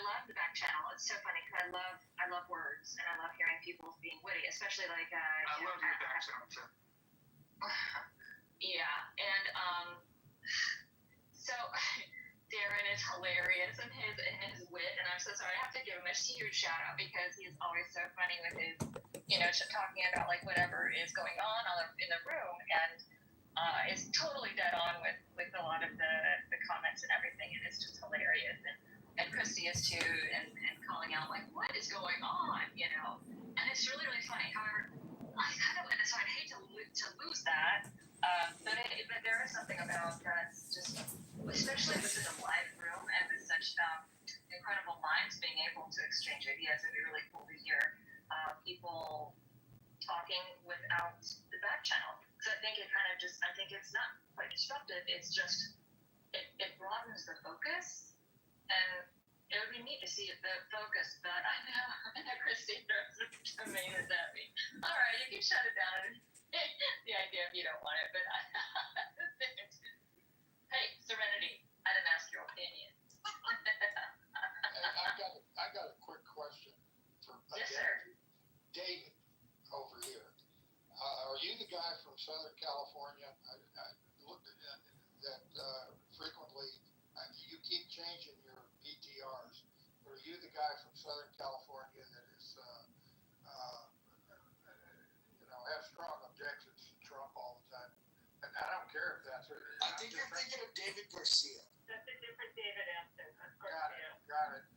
love the back channel. It's so funny because I love words and I love hearing people being witty, especially like I love your back channel too. Yeah, and so Darren is hilarious in his wit, and I'm so sorry. I have to give him a huge shout out because he's always so funny with his, talking about like whatever is going on in the room, and is totally dead on with a lot of the comments and everything, and it's just hilarious. And Christy is too, and calling out like, what is going on, and it's really, really funny. However, so I'd hate to lose that, but there is something about just, especially within a live room and with such incredible minds being able to exchange ideas. It'd be really cool to hear people talking without the back channel. Because I think it's not quite disruptive. It's just, it broadens the focus. And it would be neat to see the focus, but I know Christy throws tomatoes at me. All right, you can shut it down. The idea if you don't want it, but hey, Serenity, I didn't ask your opinion. I got a quick question for yes, sir. David over here. Are you the guy from Southern California? I looked at that frequently. You keep changing your PTRs. But are you the guy from Southern California that is, has strong objections to Trump all the time? And I don't care if that's. I think you're thinking of David Garcia. That's a different David answer. Got it.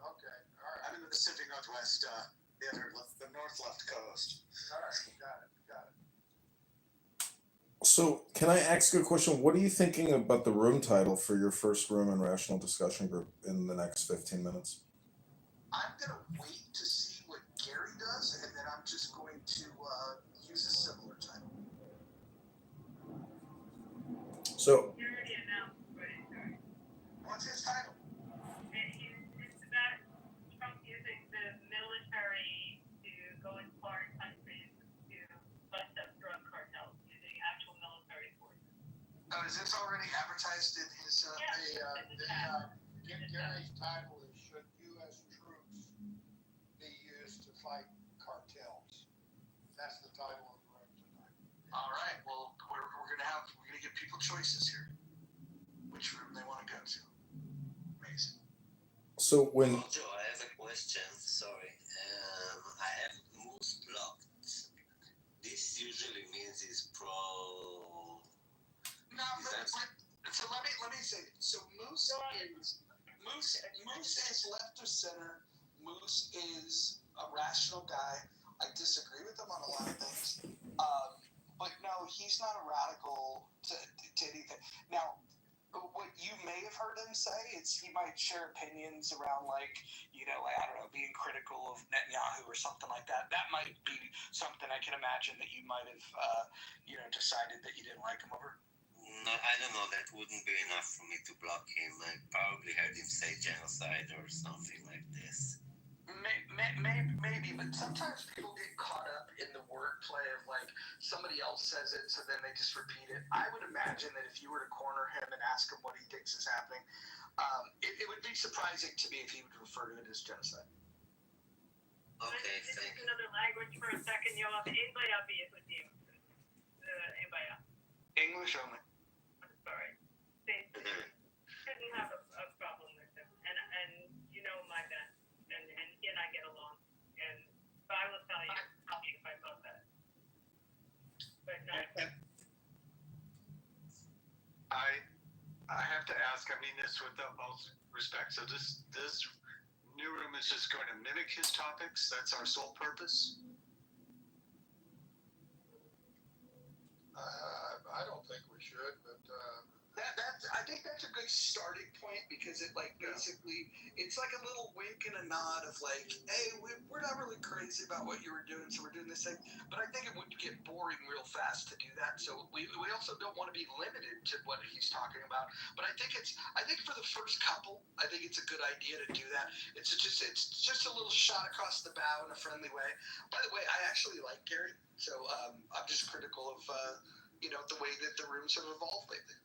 Okay, all right. I'm in the Pacific Northwest, the north left coast. All right, got it. So, can I ask you a question? What are you thinking about the room title for your first room and rational discussion group in the next 15 minutes? I'm going to wait to see what Gary does, and then I'm just going to use a similar title. So, You already announced, right? What's his title? It's about Trump using the military to go in foreign countries to bust up drug cartels using actual military forces. is this already advertised in his? Gary's title is "Should U.S. Troops Be Used to Fight Cartels?" That's the title of the room tonight. All right. Well, we're gonna give people choices here. Which room they want to go to. Amazing. So when Joe, I have a question. Sorry, I have Moose blocked. This usually means he's pro. No, so let me say. So Moose is left of center. Moose is a rational guy. I disagree with him on a lot of things. But no, he's not a radical to anything. Now, what you may have heard him say is he might share opinions around, like, I don't know, being critical of Netanyahu or something like that. That might be something I can imagine that you might have, decided that you didn't like him over. No, I don't know. That wouldn't be enough for me to block him. I probably heard him say genocide or something like this. Maybe, but sometimes people get caught up in the wordplay of, like, somebody else says it, so then they just repeat it. I would imagine that if you were to corner him and ask him what he thinks is happening, it would be surprising to me if he would refer to it as genocide. Okay, this thank is you. another language for a second, y'all. Anybody else be with you? Anybody else? English only. Sorry. They shouldn't have a problem with him. And you know my Ben. And he and I get along. And but I will tell you if I felt that. But no. I have to ask, I mean this with the utmost respect. So this new room is just going to mimic his topics? That's our sole purpose? I don't think we should, but I think that's a good starting point because it basically it's like a little wink and a nod of like, hey, we're not really crazy about what you were doing, so we're doing this thing. But I think it would get boring real fast to do that. So we also don't want to be limited to what he's talking about. But I think for the first couple, I think it's a good idea to do that. It's just a little shot across the bow in a friendly way. By the way, I actually like Gary, so I'm just critical of the way that the rooms have evolved lately.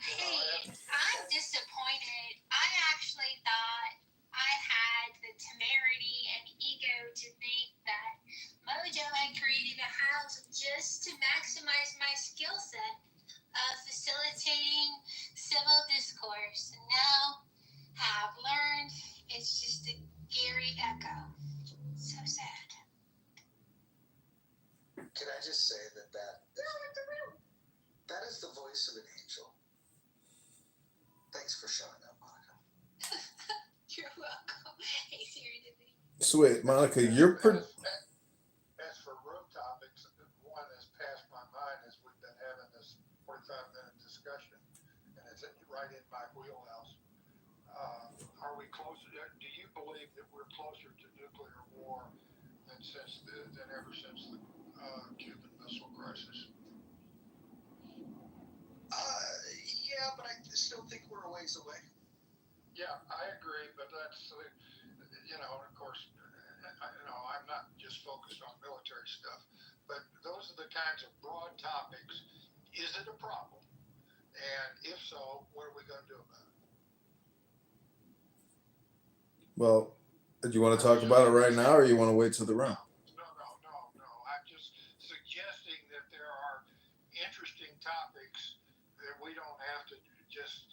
Hey, I'm disappointed. I actually thought I had the temerity and ego to think that Mojo had created a house just to maximize my skill set of facilitating civil discourse. And now I've learned it's just a Gary echo. So sad. Can I just say that is the voice of an angel. Thanks for showing up, Monica. You're welcome. Hey, seriously. So wait, Monica, you're as for room topics, one that's passed my mind is we've been having this 45-minute discussion, and it's right in my wheelhouse. Are we closer? Do you believe that we're closer to nuclear war than ever since the Cuban Missile Crisis? Yeah, but I still think we're a ways away. Yeah, I agree, but that's, of course, I'm not just focused on military stuff, but those are the kinds of broad topics. Is it a problem? And if so, what are we going to do about it? Well, do you want to talk about it right now, or you want to wait till the round? No. I'm just suggesting that there are interesting topics that we don't have to just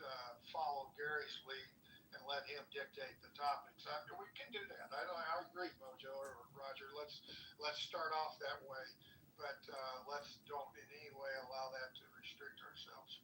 follow Gary's lead and let him dictate the topics. We can do that. I agree, Mojo or Roger. Let's start off that way, but let's don't in any way allow that to restrict ourselves.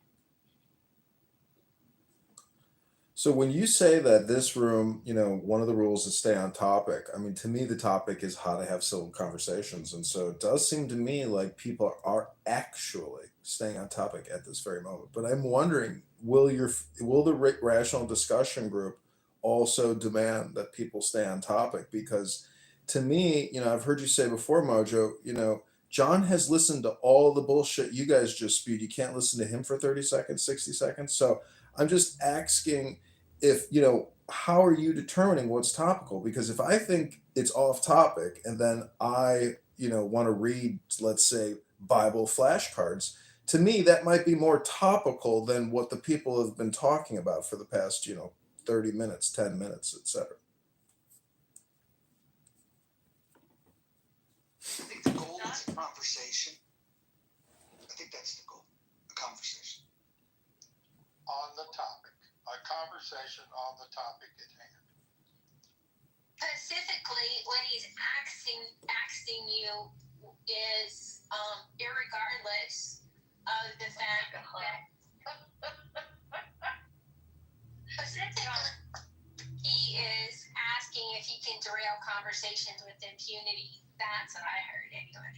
So when you say that this room, one of the rules is stay on topic, I mean, to me, the topic is how to have civil conversations. And so it does seem to me like people are actually staying on topic at this very moment. But I'm wondering, will the rational discussion group also demand that people stay on topic? Because to me, I've heard you say before, Mojo, John has listened to all the bullshit you guys just spewed. You can't listen to him for 30 seconds, 60 seconds. So I'm just asking if, how are you determining what's topical? Because if I think it's off topic and then I, want to read, let's say, Bible flashcards. To me, that might be more topical than what the people have been talking about for the past, 30 minutes, 10 minutes, etc. I think the goal is a conversation. I think that's the goal. A conversation. On the topic, a conversation on the topic at hand. Specifically, what he's asking you is, irregardless of the fact that specifically he is asking if he can derail conversations with impunity. That's what I heard anyway.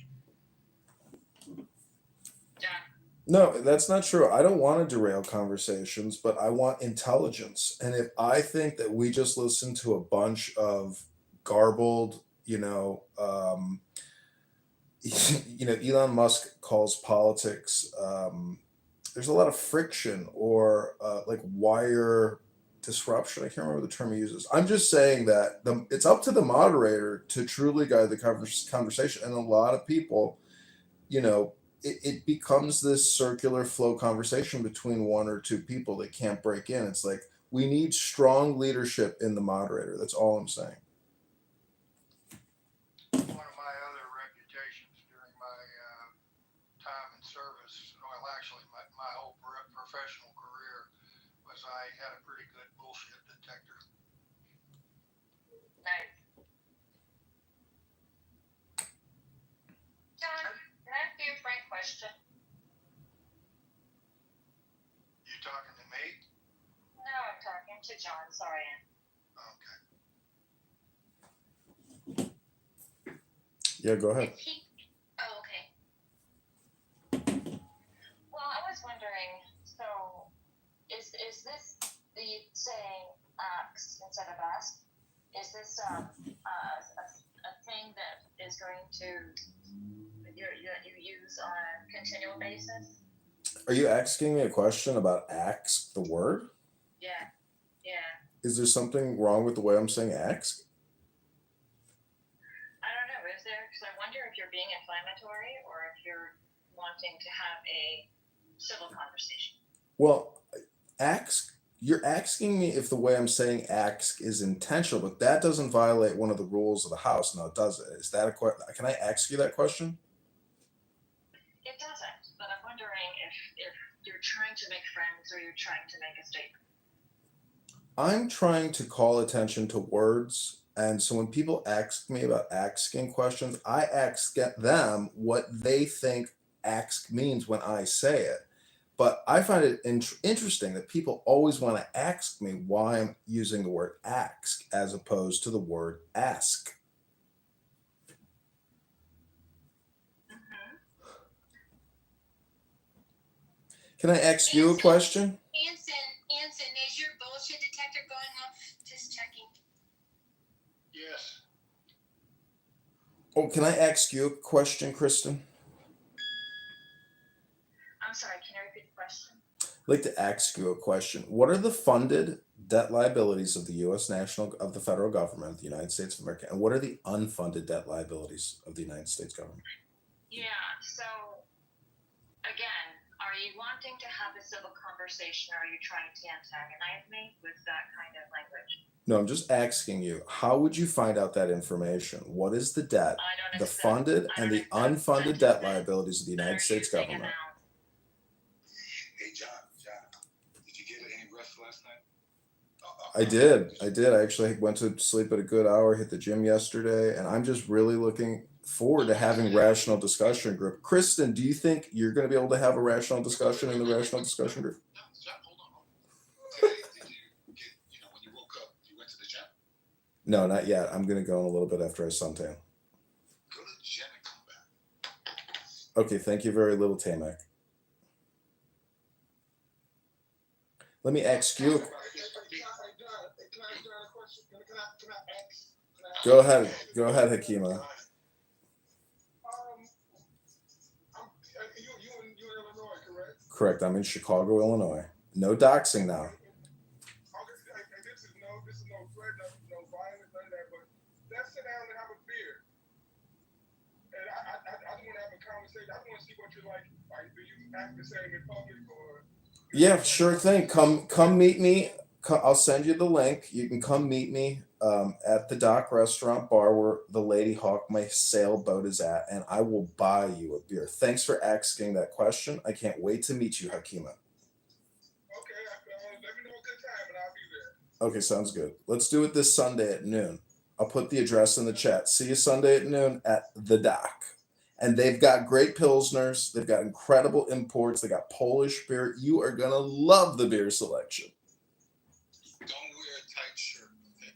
John. No, that's not true. I don't want to derail conversations, but I want intelligence. And if I think that we just listen to a bunch of garbled, Elon Musk calls politics, there's a lot of friction or like wire disruption. I can't remember the term he uses. I'm just saying that it's up to the moderator to truly guide the conversation. And a lot of people, it becomes this circular flow conversation between one or two people that can't break in. It's like we need strong leadership in the moderator. That's all I'm saying. One of my other reputations during my time in service, well, actually my whole professional career, was I had a pretty good bullshit detector. Nice. John, can I ask you a frank question? You talking to me? No, I'm talking to John. Sorry, Ann. Okay. Yeah, go ahead. Oh, okay. Well, I was wondering, so is this the saying ask instead of ask? Is this a thing that is going to you use on a continual basis? Are you asking me a question about ask the word? Yeah. Is there something wrong with the way I'm saying ask? I don't know. Is there? Because I wonder if you're being inflammatory or if you're wanting to have a civil conversation. Well, you're asking me if the way I'm saying ask is intentional, but that doesn't violate one of the rules of the house. No, it doesn't. Is that a question? Can I ask you that question? It doesn't, but I'm wondering if you're trying to make friends or you're trying to make a statement. I'm trying to call attention to words. And so when people ask me about asking questions, I ask them what they think ask means when I say it. But I find it interesting that people always want to ask me why I'm using the word ask as opposed to the word ask. Can I ask you a question? Anson, is your bullshit detector going off? Just checking. Yes. Oh, can I ask you a question, Kristen? I'm sorry, can you repeat the question? I'd like to ask you a question. What are the funded debt liabilities of the of the federal government of the United States of America, and what are the unfunded debt liabilities of the United States government? Yeah, so again, are you wanting to have a civil conversation or are you trying to antagonize me with that kind of language? No, I'm just asking you, how would you find out that information? What is the debt, the funded and the unfunded debt liabilities of the United States government? Hey, John, did you get any rest last night? I did. I actually went to sleep at a good hour, hit the gym yesterday, and I'm just really looking forward to having rational discussion group. Kristen, do you think you're going to be able to have a rational discussion in the rational discussion group? No, hold on. Today, did you get, when you woke up, you went to the gym? No, not yet. I'm going to go in a little bit after I suntan. Go to the gym and come back. Okay, thank you very little, Tamak. Let me ask you. Go ahead, Hakima. You in Illinois, correct? Correct. I'm in Chicago, Illinois. No doxing now. This is no threat, no violence, none of that. But let's sit down and have a beer. And I just want to have a conversation. I just want to see what do you have to say it in public or? Yeah, sure thing. Come meet me. I'll send you the link. You can come meet me at the Dock Restaurant Bar where the Lady Hawk, my sailboat, is at, and I will buy you a beer. Thanks for asking that question. I can't wait to meet you, Hakima. Okay, let me know a good time and I'll be there. Okay, sounds good. Let's do it this Sunday at noon. I'll put the address in the chat. See you Sunday at noon at the Dock. And they've got great pilsners. They've got incredible imports. They got Polish beer. You are gonna love the beer selection. Don't wear a tight shirt, okay?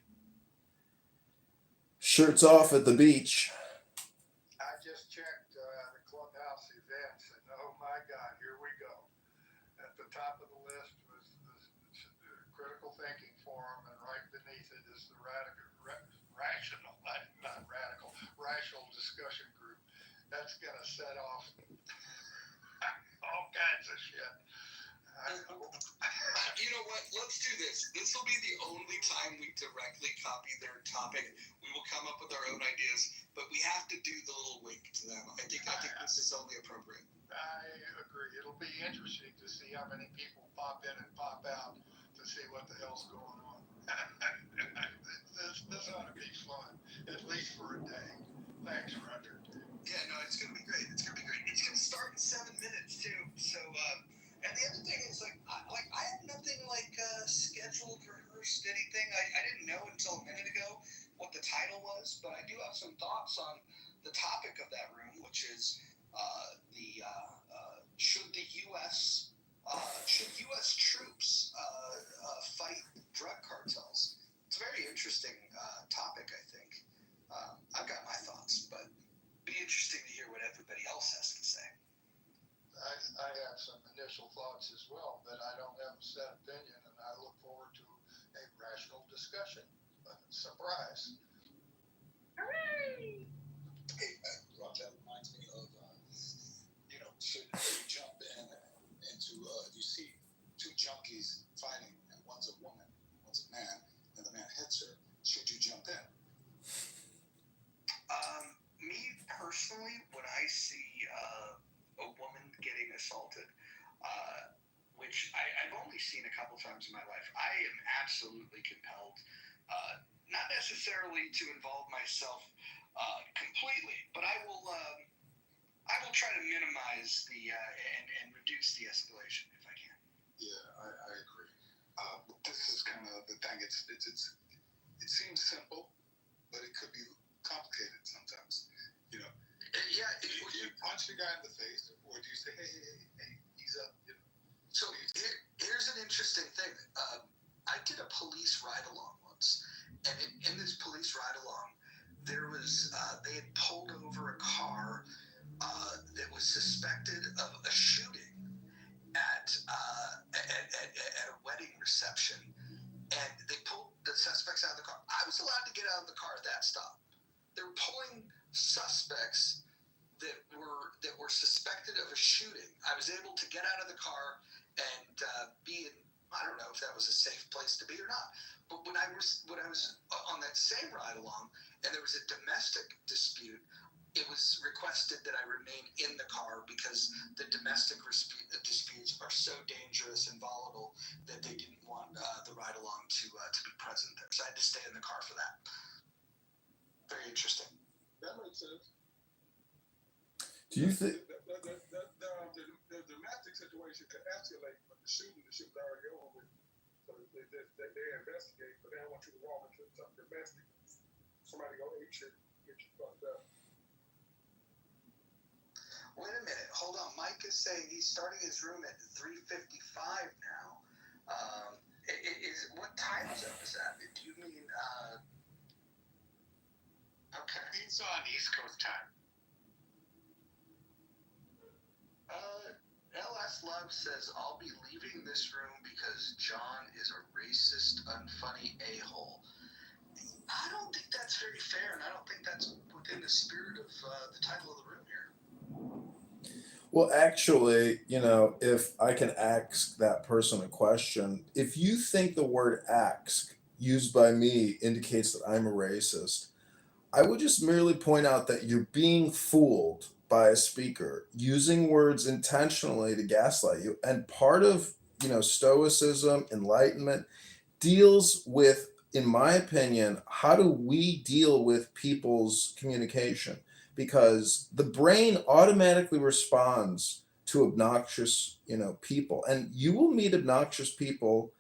Shirts off at the beach. I just checked the clubhouse events, and oh my God, here we go. At the top of the list was the Critical Thinking Forum, and right beneath it is the rational discussion group. That's gonna set off all kinds of shit. You know what? Let's do this. This will be the only time we directly copy their topic. We will come up with our own ideas, but we have to do the little wink to them. I think this is only appropriate. I agree. It'll be interesting to see how many people pop in and pop out to see what the hell's going on. This ought to be fun, at least for a day. Thanks, Roger. Yeah, no, it's gonna be great. It's gonna start in 7 minutes too. So, and the other thing is I have nothing scheduled, rehearsed, anything. I didn't know until a minute ago what the title was, but I do have some thoughts on the topic of that room, which is should U.S. troops fight drug cartels? It's a very interesting topic, I think. I've got my thoughts, but it'd be interesting to hear what everybody else has to say. I have some initial thoughts as well, but I don't have a set opinion, and I look forward to a rational discussion. Surprise. Hooray! Hey, Roger, that reminds me of, should you jump into, you see two junkies fighting, and one's a woman, one's a man, and the man hits her, should you jump in? Me personally, when I see a woman getting assaulted, which I've only seen a couple times in my life, I am absolutely compelled, not necessarily to involve myself completely, but I will try to minimize and reduce the escalation if I can. Yeah, I agree. This is kind of the thing. It seems simple, but it could be complicated sometimes. Yeah. Do you punch the guy in the face, or do you say, hey, he's up? So here's an interesting thing. I did a police ride-along once, and in this police ride-along, there was they had pulled over a car that was suspected of a shooting at a wedding reception, and they pulled the suspects out of the car. I was allowed to get out of the car at that stop. They were pulling suspects that were suspected of a shooting. I was able to get out of the car and be in, I don't know if that was a safe place to be or not. But when I was on that same ride along and there was a domestic dispute, it was requested that I remain in the car because the domestic disputes are so dangerous and volatile that they didn't want the ride along to be present there. So I had to stay in the car for that. Very interesting. That makes sense. Do you think The domestic situation could escalate, but the shooting already over with. So they investigate, but they don't want you to walk into something domestic. Somebody go eat shit, get you fucked up. Wait a minute, hold on. Mike is saying he's starting his room at 3:55 now. What time zone is that? Do you mean? Okay. He's on East Coast time. LS Love says, I'll be leaving this room because John is a racist, unfunny a-hole. I don't think that's very fair, and I don't think that's within the spirit of the title of the room here. Well, actually, if I can ask that person a question, if you think the word ask used by me indicates that I'm a racist, I would just merely point out that you're being fooled by a speaker using words intentionally to gaslight you. And part of, stoicism, enlightenment deals with, in my opinion, how do we deal with people's communication? Because the brain automatically responds to obnoxious, people. And you will meet obnoxious people,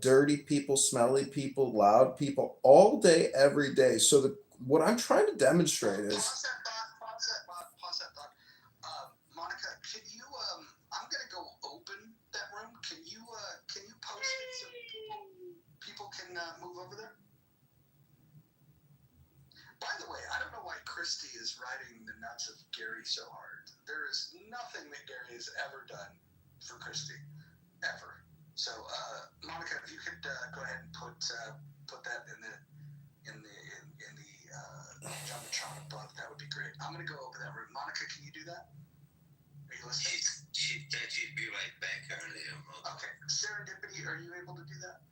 dirty people, smelly people, loud people all day, every day. So what I'm trying to demonstrate is. Pause that thought. Monica, can you? I'm gonna go open that room. Can you post it so people can move over there? By the way, I don't know why Christy is riding the nuts of Gary so hard. There is nothing that Gary has ever done for Christy, ever. So, Monica, if you could go ahead and put that in the jumbotron above, that would be great. I'm gonna go over that room. Monica, can you do that? Are you listening? She said she'd be right back earlier. Okay. Serendipity, are you able to do that?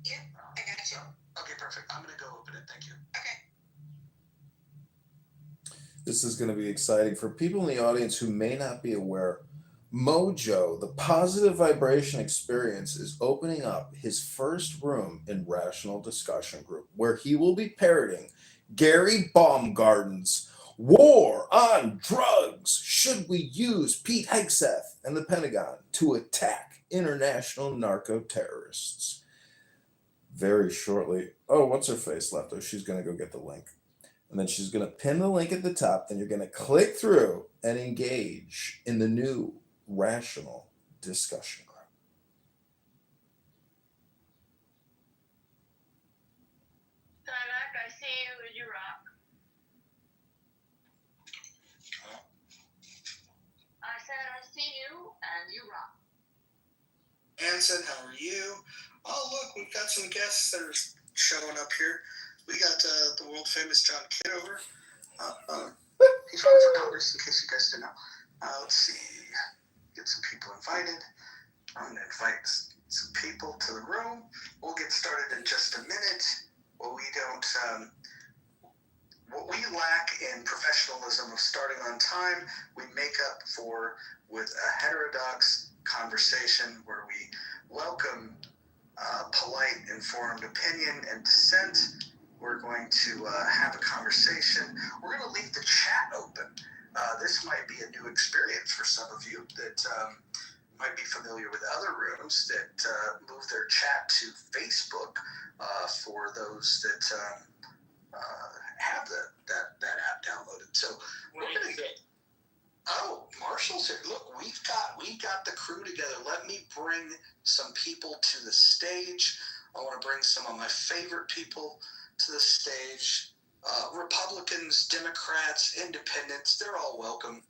Yeah, I got you. Okay, perfect. I'm gonna go open it. Thank you. Okay. This is going to be exciting for people in the audience who may not be aware. Mojo, the positive vibration experience, is opening up his first room in Rational Discussion Group, where he will be parroting Gary Baumgarten's War on Drugs. Should we use Pete Hegseth and the Pentagon to attack international narco-terrorists? Very shortly. Oh, what's her face left? Oh, she's going to go get the link. And then she's going to pin the link at the top. Then you're going to click through and engage in the new Rational Discussion Group. Tyler, I see you and you rock. I said I see you and you rock. Anson, how are you? Oh, look, we've got some guests that are showing up here. We got the world famous John Kitover. He's running for Congress, in case you guys didn't know. Let's see. Get some people invited. I'm going to invite some people to the room. We'll get started in just a minute. What we lack in professionalism of starting on time, we make up for with a heterodox conversation where we welcome polite, informed opinion and dissent. We're going to have a conversation. We're going to leave the chat open. This might be a new experience for some of you that might be familiar with other rooms that move their chat to Facebook for those that have that app downloaded. So we're going to get. Oh, Marshall's here. Look, we've got the crew together. Let me bring some people to the stage. I want to bring some of my favorite people to the stage. Republicans, Democrats, Independents, they're all welcome.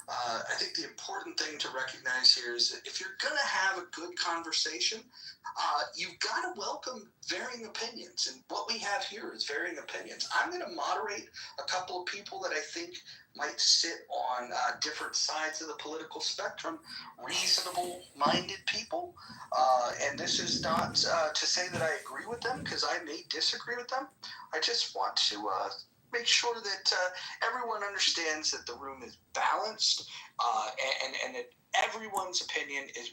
I think the important thing to recognize here is that if you're going to have a good conversation, you've got to welcome varying opinions. And what we have here is varying opinions. I'm going to moderate a couple of people that I think might sit on different sides of the political spectrum, reasonable-minded people. And this is not to say that I agree with them, because I may disagree with them. I just want to make sure that everyone understands that the room is balanced and that everyone's opinion is